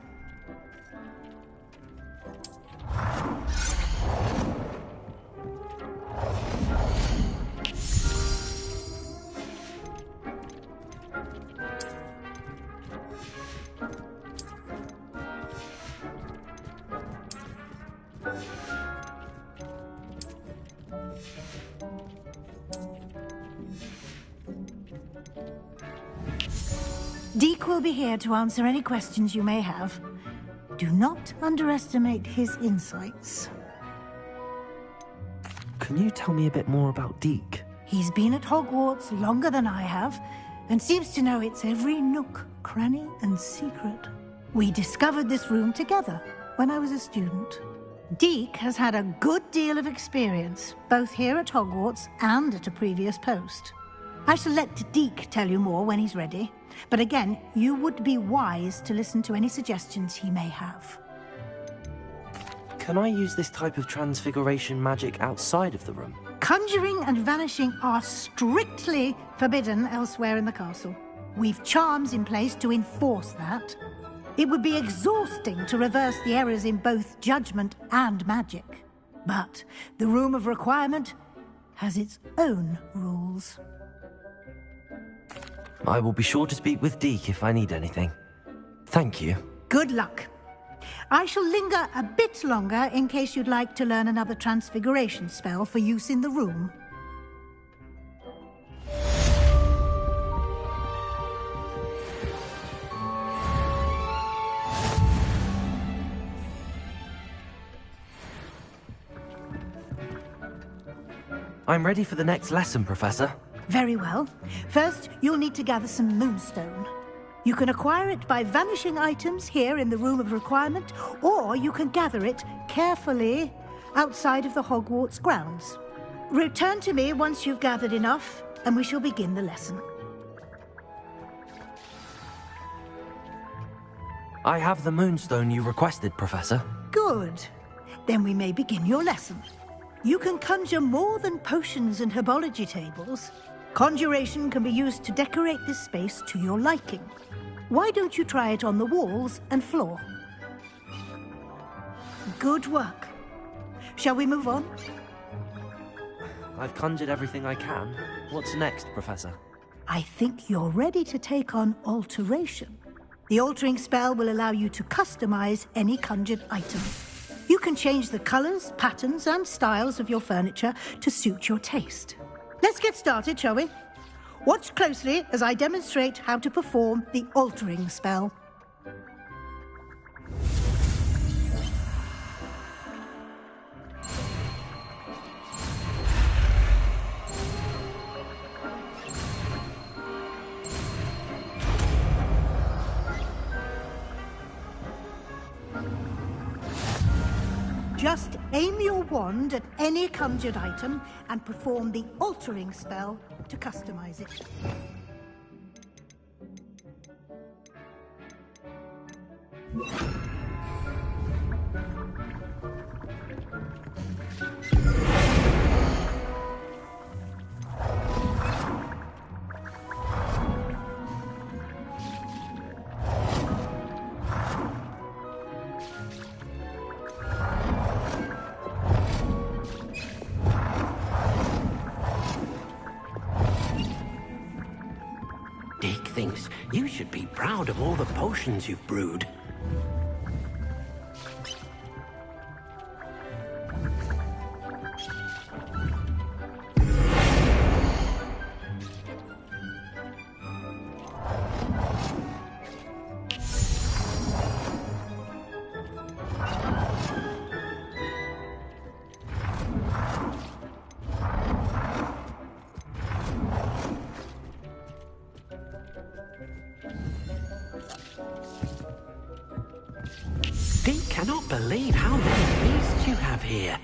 Deke will be here to answer any questions you may have. Do not underestimate his insights. Can you tell me a bit more about Deke? He's been at Hogwarts longer than I have, and seems to know its every nook, cranny, and secret. We discovered this room together when I was a student. Deke has had a good deal of experience, both here at Hogwarts and at a previous post. I shall let Deke tell you more when he's ready, but again, you would be wise to listen to any suggestions he may have. Can I use this type of transfiguration magic outside of the room? Conjuring and vanishing are strictly forbidden elsewhere in the castle. We've charms in place to enforce that. It would be exhausting to reverse the errors in both judgment and magic. But the Room of Requirement has its own rules. I will be sure to speak with Deke if I need anything. Thank you. Good luck. I shall linger a bit longer in case you'd like to learn another transfiguration spell for use in the room. I'm ready for the next lesson, Professor. Very well. First, you'll need to gather some moonstone. You can acquire it by vanishing items here in the Room of Requirement, or you can gather it carefully outside of the Hogwarts grounds. Return to me once you've gathered enough, and we shall begin the lesson. I have the moonstone you requested, Professor. Good. Then we may begin your lesson. You can conjure more than potions and herbology tables. Conjuration can be used to decorate this space to your liking. Why don't you try it on the walls and floor? Good work. Shall we move on? I've conjured everything I can. What's next, Professor? I think you're ready to take on alteration. The altering spell will allow you to customize any conjured item. You can change the colors, patterns, and styles of your furniture to suit your taste. Let's get started, shall we? Watch closely as I demonstrate how to perform the altering spell. Just aim your wand at any conjured item and perform the altering spell to customize it. Deke thinks you should be proud of all the potions you've brewed. Deke cannot believe how many beasts you have here.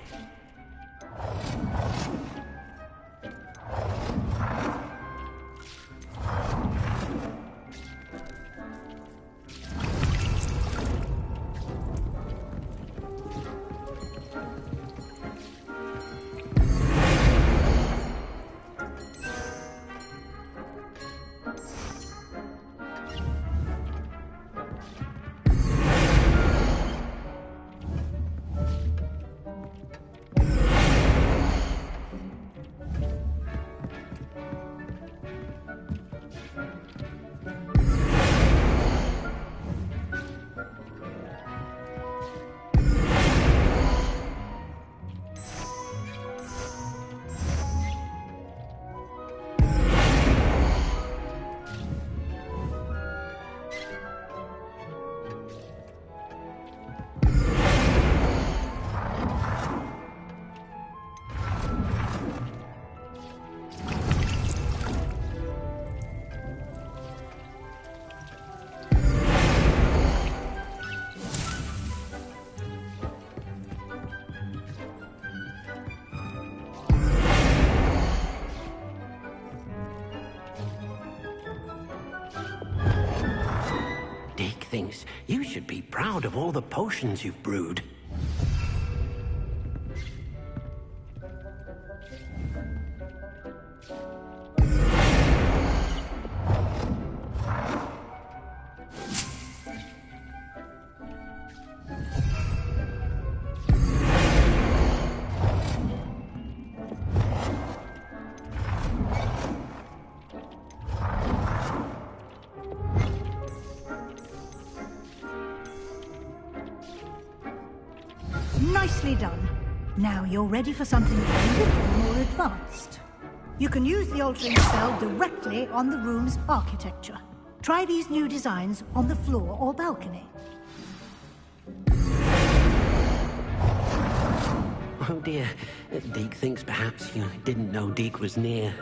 should be proud of all the potions you've brewed. Nicely done. Now you're ready for something a little more advanced. You can use the altering spell directly on the room's architecture. Try these new designs on the floor or balcony. Oh dear, Deke thinks perhaps you didn't know Deke was near.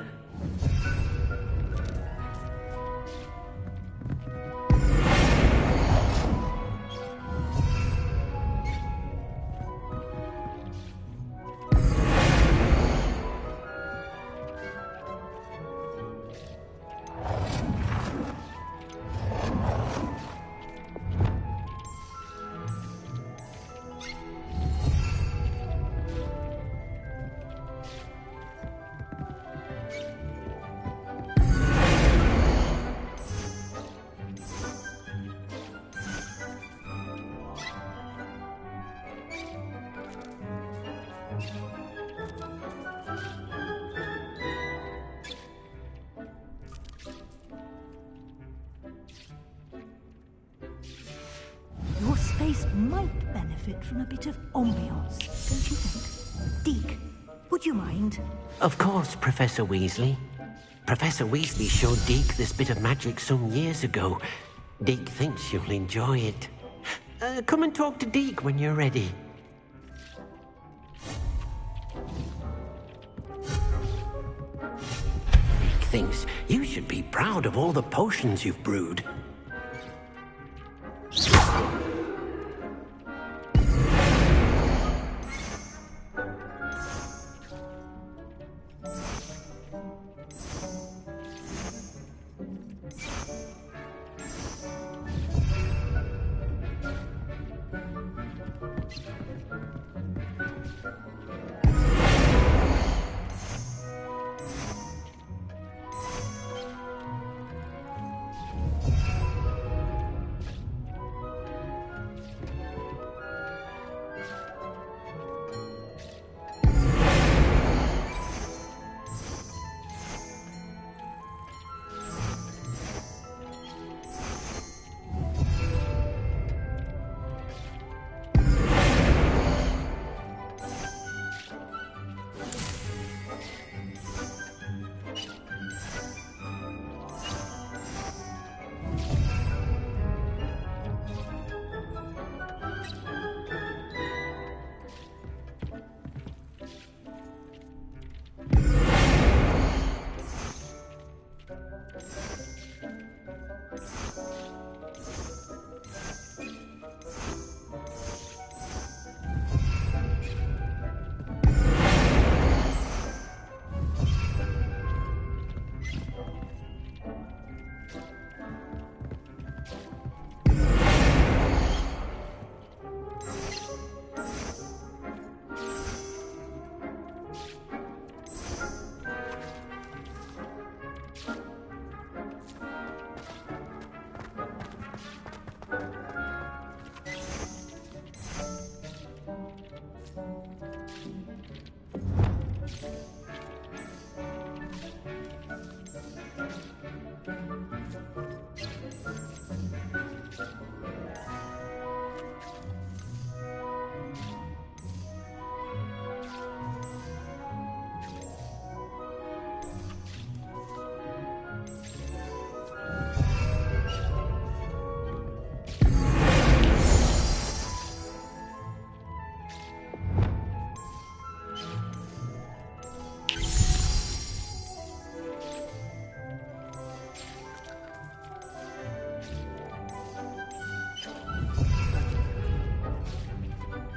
Your space might benefit from a bit of ambiance, don't you think? Deke, would you mind? Of course, Professor Weasley. Professor Weasley showed Deke this bit of magic some years ago. Deke thinks you'll enjoy it. Come and talk to Deke when you're ready. Deke thinks you should be proud of all the potions you've brewed.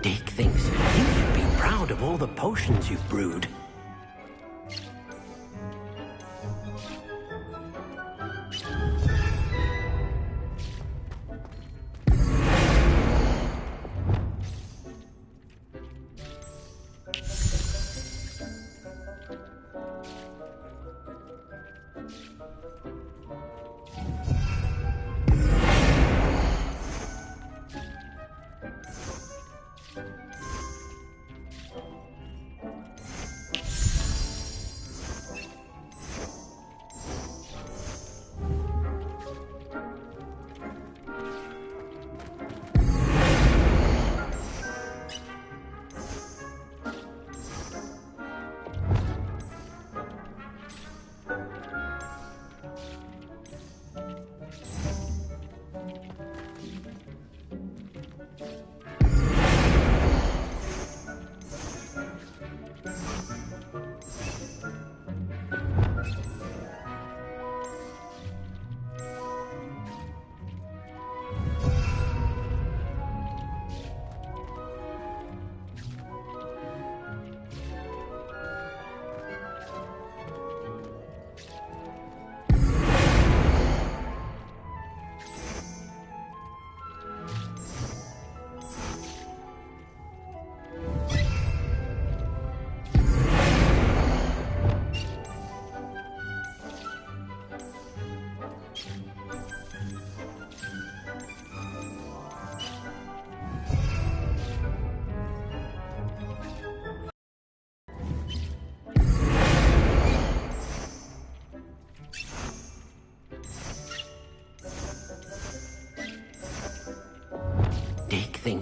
Deke thinks you should be proud of all the potions you've brewed.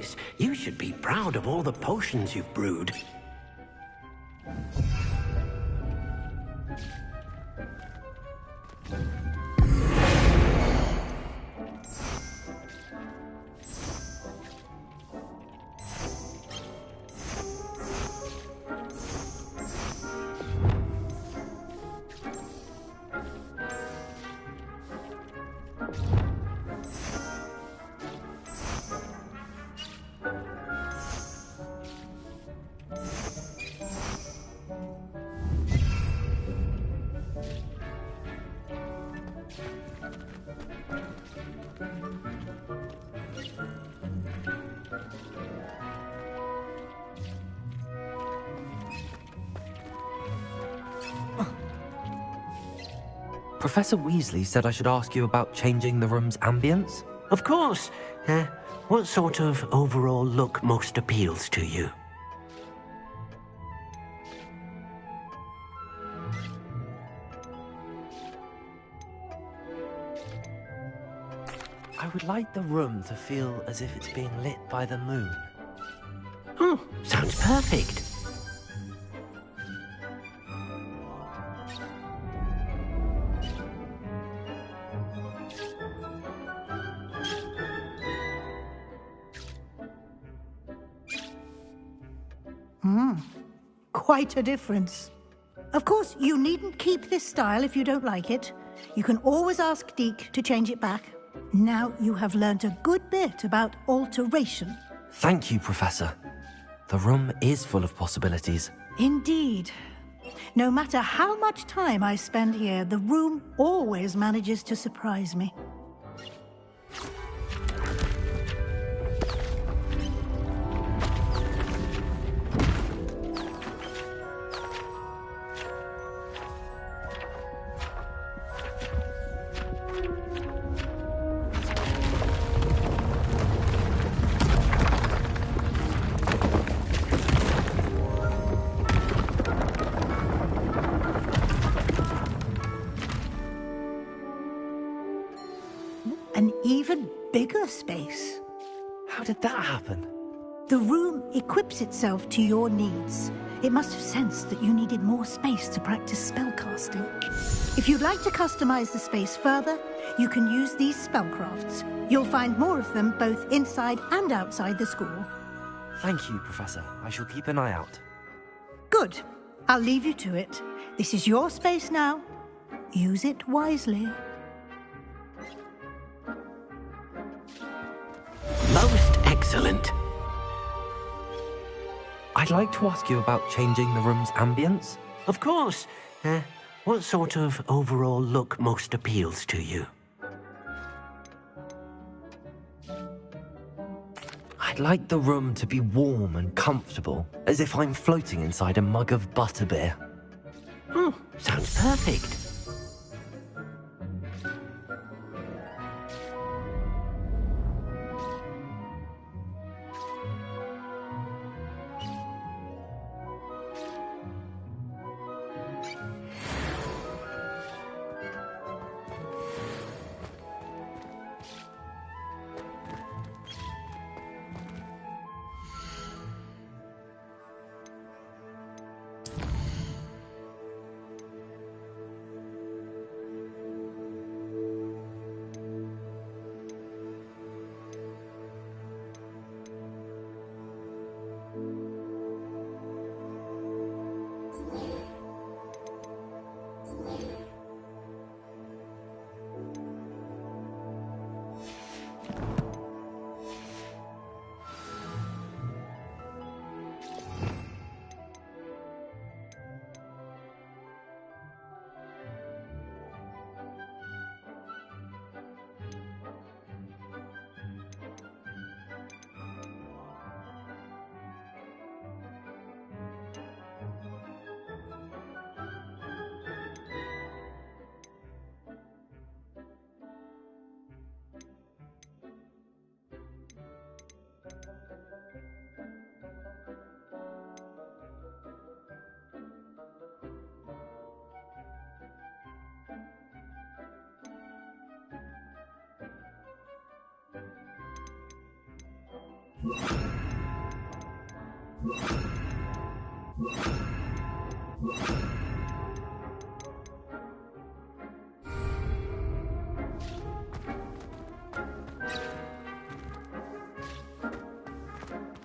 things. You should be proud of all the potions you've brewed. Professor Weasley said I should ask you about changing the room's ambience. Of course. What sort of overall look most appeals to you? I would like the room to feel as if it's being lit by the moon. Oh, sounds perfect. Quite a difference. Of course, you needn't keep this style if you don't like it. You can always ask Deke to change it back. Now you have learnt a good bit about alteration. Thank you, Professor. The room is full of possibilities. Indeed. No matter how much time I spend here, the room always manages to surprise me. An even bigger space. How did that happen? The room equips itself to your needs. It must have sensed that you needed more space to practice spellcasting. If you'd like to customize the space further, you can use these spellcrafts. You'll find more of them both inside and outside the school. Thank you, Professor. I shall keep an eye out. Good. I'll leave you to it. This is your space now. Use it wisely. Most excellent. I'd like to ask you about changing the room's ambience. Of course. What sort of overall look most appeals to you? I'd like the room to be warm and comfortable, as if I'm floating inside a mug of butterbeer. Oh, sounds perfect.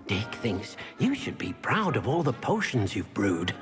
Dick thinks you should be proud of all the potions you've brewed.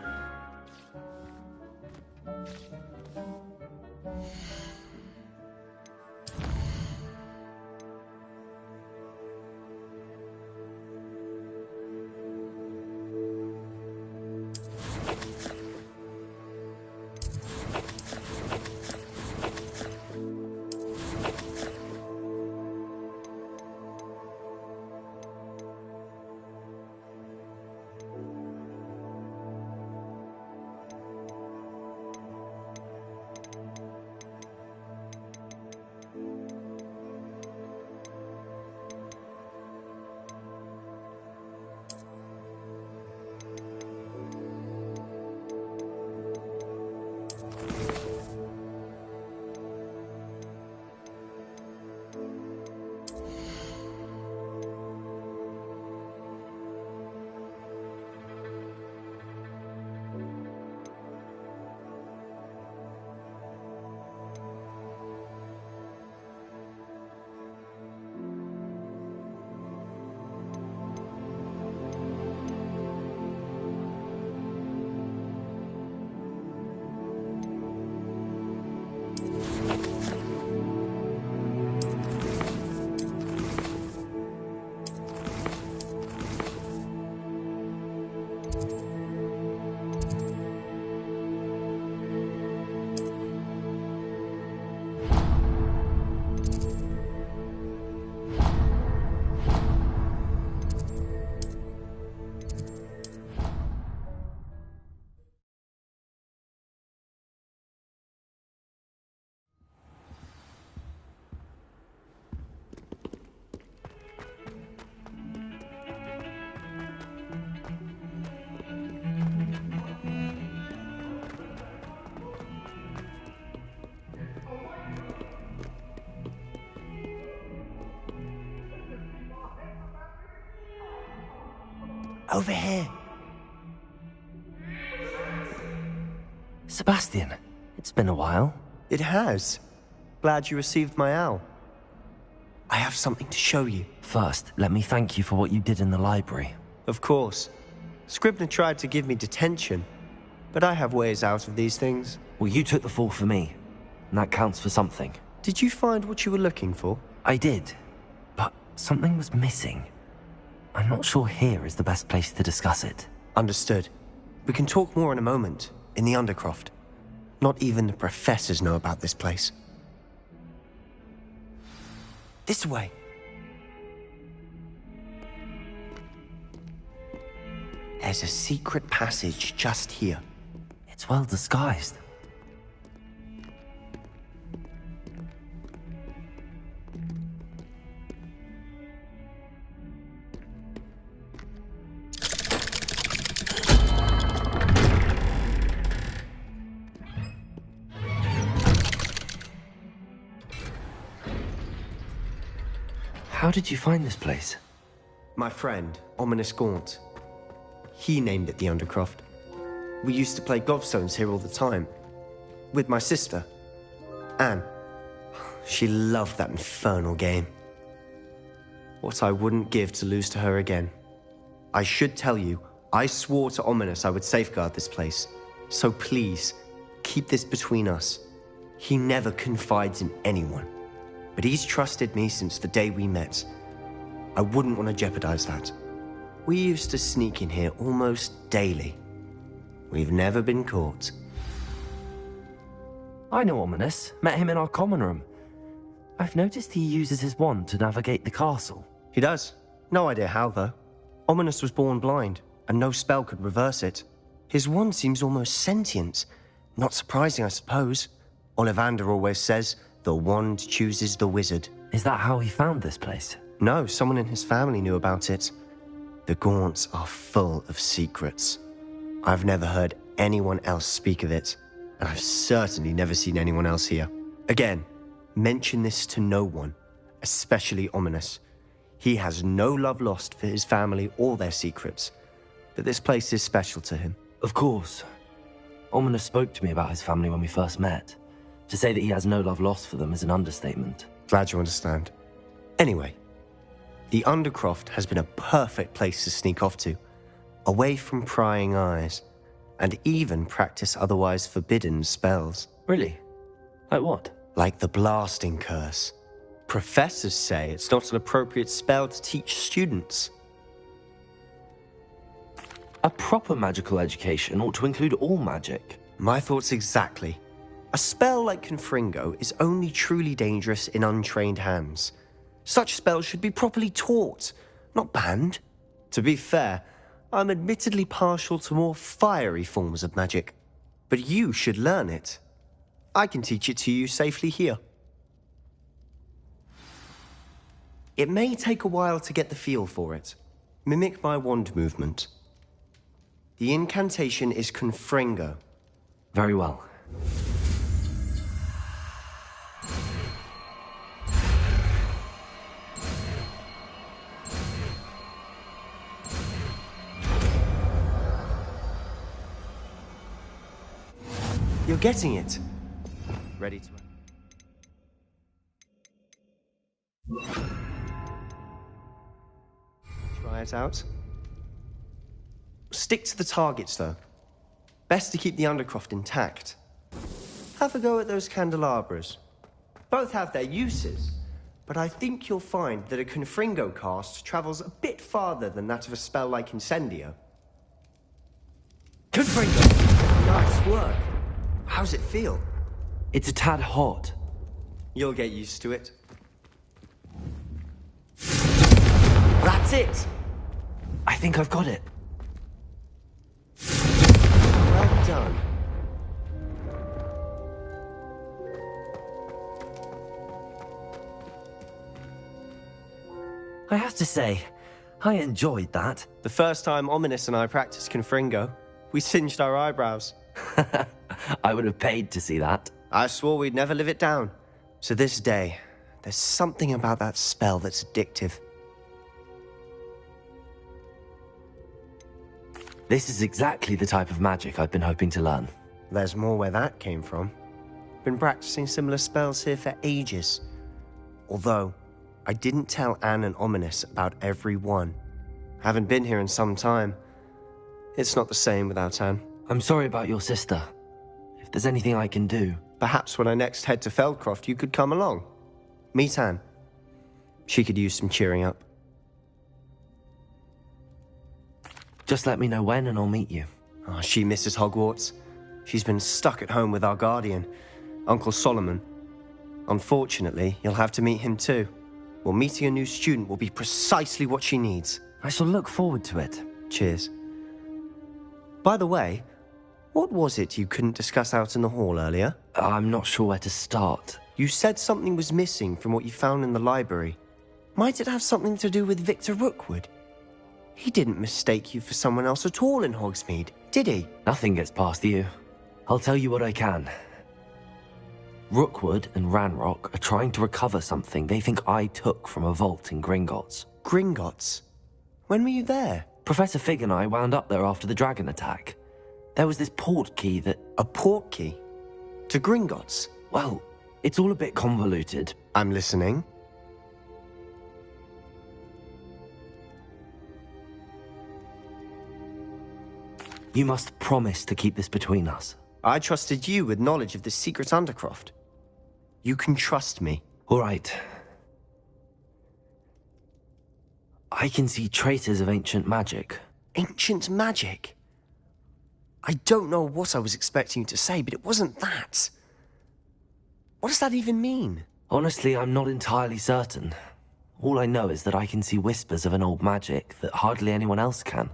Over here. Sebastian, it's been a while. It has. Glad you received my owl. I have something to show you. First, let me thank you for what you did in the library. Of course. Scribner tried to give me detention, but I have ways out of these things. Well, you took the fall for me, and that counts for something. Did you find what you were looking for? I did, but something was missing. I'm not sure here is the best place to discuss it. Understood. We can talk more in a moment, in the Undercroft. Not even the professors know about this place. This way. There's a secret passage just here. It's well disguised. How did you find this place? My friend, Ominous Gaunt. He named it the Undercroft. We used to play gobstones here all the time. With my sister, Anne. She loved that infernal game. What I wouldn't give to lose to her again. I should tell you, I swore to Ominous I would safeguard this place. So please, keep this between us. He never confides in anyone. But he's trusted me since the day we met. I wouldn't want to jeopardize that. We used to sneak in here almost daily. We've never been caught. I know Ominous. Met him in our common room. I've noticed he uses his wand to navigate the castle. He does. No idea how, though. Ominous was born blind, and no spell could reverse it. His wand seems almost sentient. Not surprising, I suppose. Ollivander always says, the wand chooses the wizard. Is that how he found this place? No, someone in his family knew about it. The Gaunts are full of secrets. I've never heard anyone else speak of it, and I've certainly never seen anyone else here. Again, mention this to no one, especially Ominous. He has no love lost for his family or their secrets, but this place is special to him. Of course. Ominous spoke to me about his family when we first met. To say that he has no love lost for them is an understatement. Glad you understand. Anyway, the Undercroft has been a perfect place to sneak off to, away from prying eyes, and even practice otherwise forbidden spells. Really? Like what? Like the blasting curse. Professors say it's not an appropriate spell to teach students. A proper magical education ought to include all magic. My thoughts exactly. A spell like Confringo is only truly dangerous in untrained hands. Such spells should be properly taught, not banned. To be fair, I'm admittedly partial to more fiery forms of magic, but you should learn it. I can teach it to you safely here. It may take a while to get the feel for it. Mimic my wand movement. The incantation is Confringo. Very well. You're getting it. Ready to... Try it out. Stick to the targets, though. Best to keep the Undercroft intact. Have a go at those candelabras. Both have their uses, but I think you'll find that a Confringo cast travels a bit farther than that of a spell like Incendio. Confringo! Nice work. How's it feel? It's a tad hot. You'll get used to it. That's it! I think I've got it. Well done. I have to say, I enjoyed that. The first time Ominous and I practiced Confringo, we singed our eyebrows. I would have paid to see that. I swore we'd never live it down. To this day, there's something about that spell that's addictive. This is exactly the type of magic I've been hoping to learn. There's more where that came from. Been practicing similar spells here for ages. Although, I didn't tell Anne and Ominous about every one. Haven't been here in some time. It's not the same without Anne. I'm sorry about your sister. If there's anything I can do... Perhaps when I next head to Feldcroft, you could come along. Meet Anne. She could use some cheering up. Just let me know when and I'll meet you. Oh, she misses Hogwarts. She's been stuck at home with our guardian, Uncle Solomon. Unfortunately, you'll have to meet him too. Well, meeting a new student will be precisely what she needs. I shall look forward to it. Cheers. By the way, what was it you couldn't discuss out in the hall earlier? I'm not sure where to start. You said something was missing from what you found in the library. Might it have something to do with Victor Rookwood? He didn't mistake you for someone else at all in Hogsmeade, did he? Nothing gets past you. I'll tell you what I can. Rookwood and Ranrock are trying to recover something they think I took from a vault in Gringotts. Gringotts? When were you there? Professor Fig and I wound up there after the dragon attack. There was this port key that... A port key? To Gringotts? Well, it's all a bit convoluted. I'm listening. You must promise to keep this between us. I trusted you with knowledge of the secret Undercroft. You can trust me. All right. I can see traces of ancient magic. Ancient magic? I don't know what I was expecting you to say, but it wasn't that. What does that even mean? Honestly, I'm not entirely certain. All I know is that I can see whispers of an old magic that hardly anyone else can.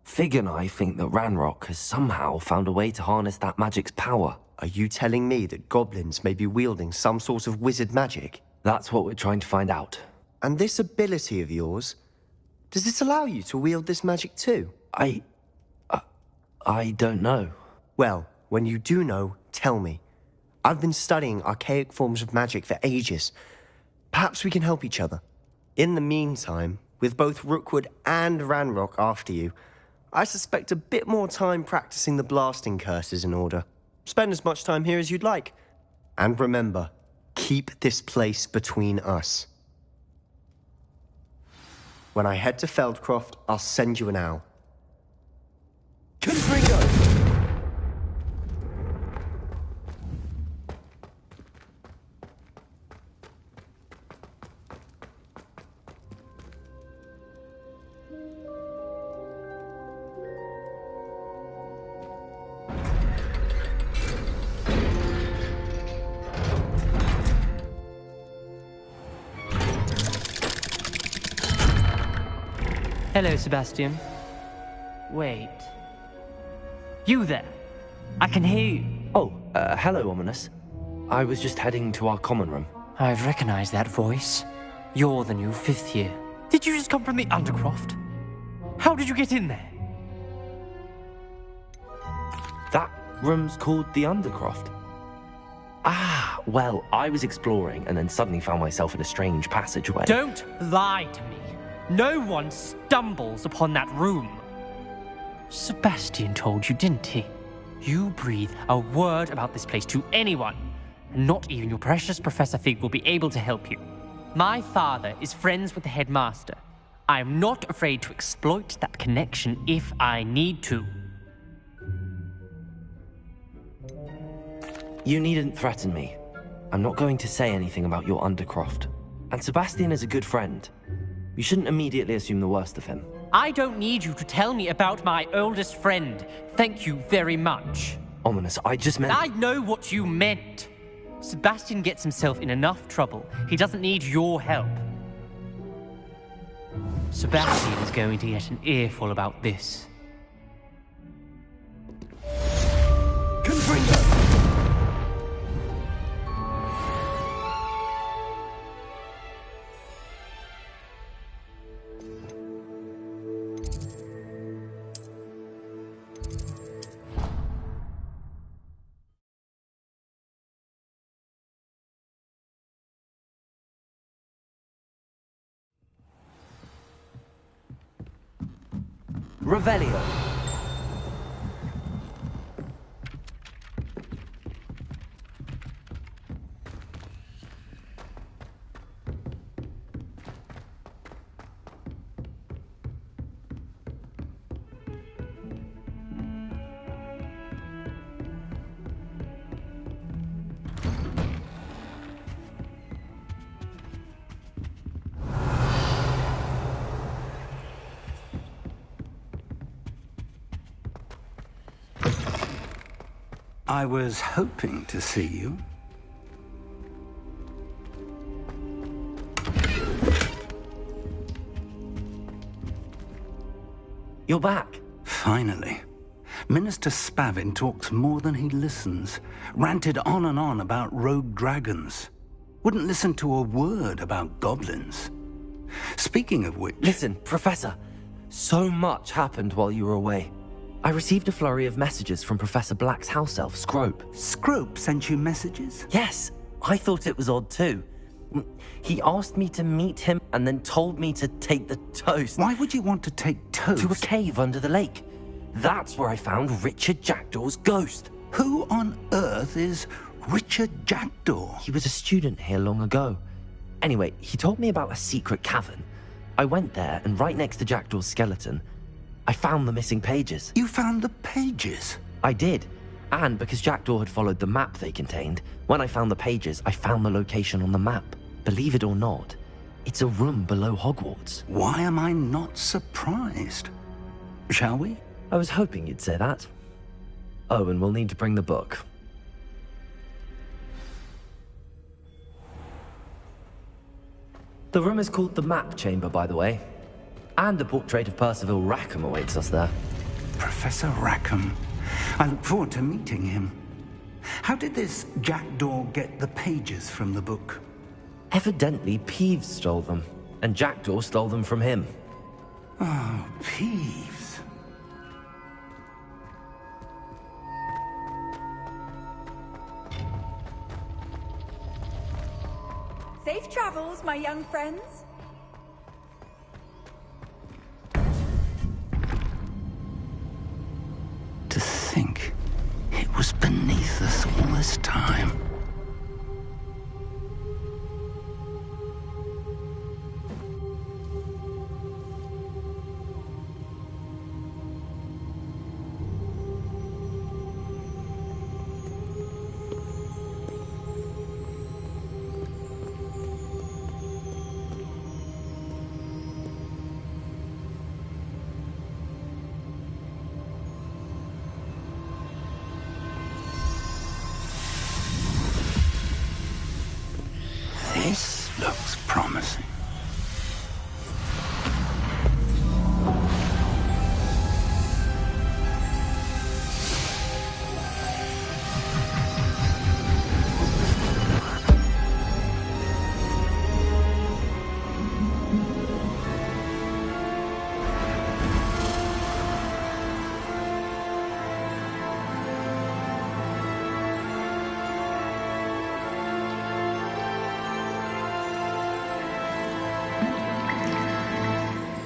Fig and I think that Ranrock has somehow found a way to harness that magic's power. Are you telling me that goblins may be wielding some sort of wizard magic? That's what we're trying to find out. And this ability of yours, does it allow you to wield this magic too? I don't know. Well, when you do know, tell me. I've been studying archaic forms of magic for ages. Perhaps we can help each other. In the meantime, with both Rookwood and Ranrock after you, I suspect a bit more time practicing the blasting curse is in order. Spend as much time here as you'd like. And remember, keep this place between us. When I head to Feldcroft, I'll send you an owl. Confringo! Hello, Sebastian. Wait. You there? I can hear you. Oh, hello, Ominous. I was just heading to our common room. I've recognized that voice. You're the new 5th year. Did you just come from the Undercroft? How did you get in there? That room's called the Undercroft. Ah, well, I was exploring and then suddenly found myself in a strange passageway. Don't lie to me. No one stumbles upon that room. Sebastian told you, didn't he? You breathe a word about this place to anyone, and not even your precious Professor Fig will be able to help you. My father is friends with the headmaster. I am not afraid to exploit that connection if I need to. You needn't threaten me. I'm not going to say anything about your Undercroft. And Sebastian is a good friend. You shouldn't immediately assume the worst of him. I don't need you to tell me about my oldest friend. Thank you very much. Ominous, I just meant... I know what you meant. Sebastian gets himself in enough trouble. He doesn't need your help. Sebastian is going to get an earful about this. Confringo! Revelio. I was hoping to see you. You're back. Finally. Minister Spavin talks more than he listens. Ranted on and on about rogue dragons. Wouldn't listen to a word about goblins. Speaking of which... Listen, Professor. So much happened while you were away. I received a flurry of messages from Professor Black's house elf, Scrope. Scrope sent you messages? Yes, I thought it was odd too. He asked me to meet him and then told me to take the toast. Why would you want to take toast? To a cave under the lake. That's where I found Richard Jackdaw's ghost. Who on earth is Richard Jackdaw? He was a student here long ago. Anyway, he told me about a secret cavern. I went there, and right next to Jackdaw's skeleton, I found the missing pages. You found the pages? I did. And because Jackdaw had followed the map they contained, when I found the pages, I found the location on the map. Believe it or not, it's a room below Hogwarts. Why am I not surprised? Shall we? I was hoping you'd say that. Oh, and we'll need to bring the book. The room is called the Map Chamber, by the way. And a portrait of Percival Rackham awaits us there. Professor Rackham. I look forward to meeting him. How did this Jackdaw get the pages from the book? Evidently, Peeves stole them, and Jackdaw stole them from him. Oh, Peeves. Safe travels, my young friends. think it was beneath us all this time. This looks promising.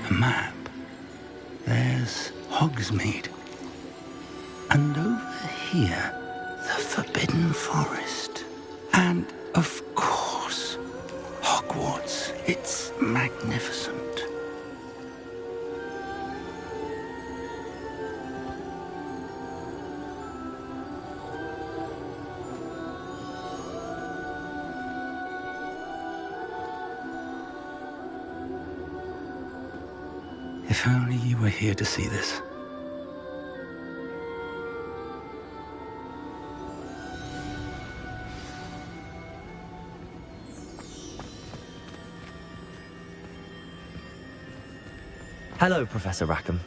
A map. There's Hogsmeade. And over here, the Forbidden Forest. And, of course, Hogwarts. It's magnificent. If only you were here to see this. Hello, Professor Rackham.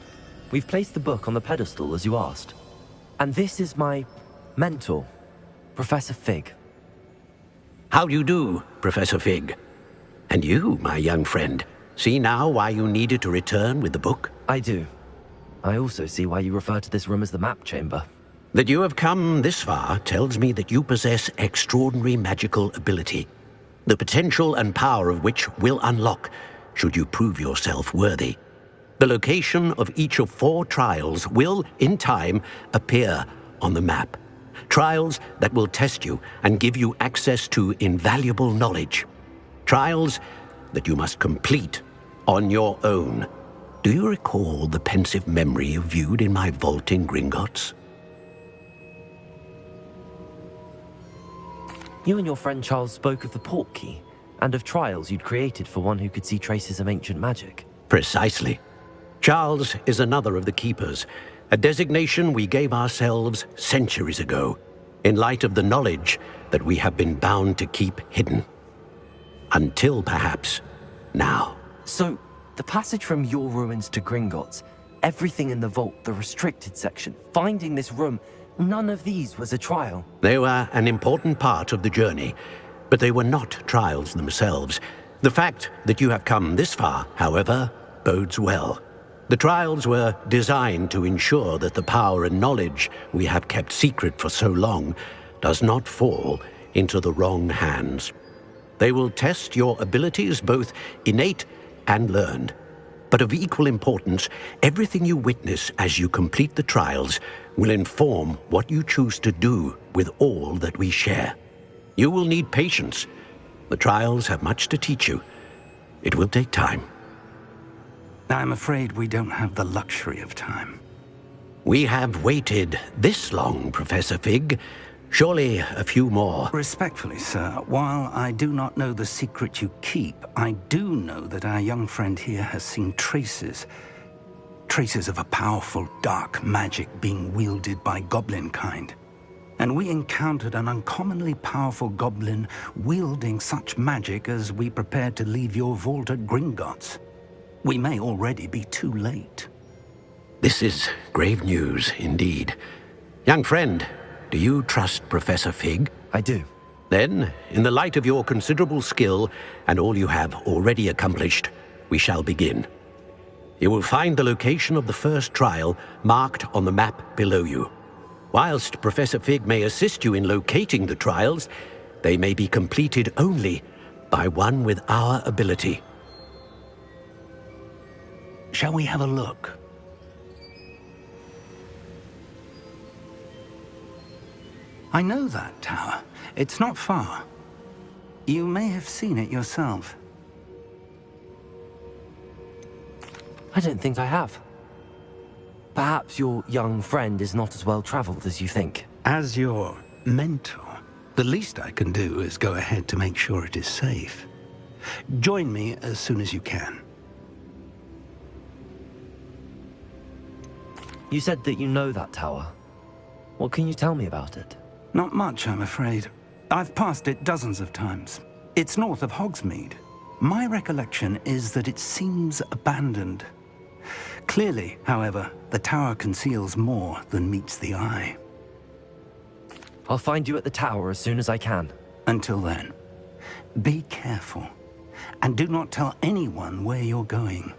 We've placed the book on the pedestal as you asked. And this is my mentor, Professor Fig. How do you do, Professor Fig? And you, my young friend, see now why you needed to return with the book? I do. I also see why you refer to this room as the map chamber. That you have come this far tells me that you possess extraordinary magical ability, the potential and power of which will unlock should you prove yourself worthy. The location of each of 4 trials will, in time, appear on the map. Trials that will test you and give you access to invaluable knowledge. Trials that you must complete on your own. Do you recall the pensive memory you viewed in my vault in Gringotts? You and your friend Charles spoke of the portkey and of trials you'd created for one who could see traces of ancient magic. Precisely. Charles is another of the Keepers, a designation we gave ourselves centuries ago, in light of the knowledge that we have been bound to keep hidden. Until, perhaps, now. So, the passage from your ruins to Gringotts, everything in the vault, the restricted section, finding this room, none of these was a trial. They were an important part of the journey, but they were not trials themselves. The fact that you have come this far, however, bodes well. The trials were designed to ensure that the power and knowledge we have kept secret for so long does not fall into the wrong hands. They will test your abilities, both innate and learned. But of equal importance, everything you witness as you complete the trials will inform what you choose to do with all that we share. You will need patience. The trials have much to teach you. It will take time. I'm afraid we don't have the luxury of time. We have waited this long, Professor Fig. Surely a few more. Respectfully, sir, while I do not know the secret you keep, I do know that our young friend here has seen traces of a powerful dark magic being wielded by goblin kind. And we encountered an uncommonly powerful goblin wielding such magic as we prepared to leave your vault at Gringotts. We may already be too late. This is grave news, indeed. Young friend, do you trust Professor Fig? I do. Then, in the light of your considerable skill and all you have already accomplished, we shall begin. You will find the location of the first trial marked on the map below you. Whilst Professor Fig may assist you in locating the trials, they may be completed only by one with our ability. Shall we have a look? I know that tower. It's not far. You may have seen it yourself. I don't think I have. Perhaps your young friend is not as well traveled as you think. As your mentor, the least I can do is go ahead to make sure it is safe. Join me as soon as you can. You said that you know that tower. What can you tell me about it? Not much, I'm afraid. I've passed it dozens of times. It's north of Hogsmeade. My recollection is that it seems abandoned. Clearly, however, the tower conceals more than meets the eye. I'll find you at the tower as soon as I can. Until then, be careful, and do not tell anyone where you're going.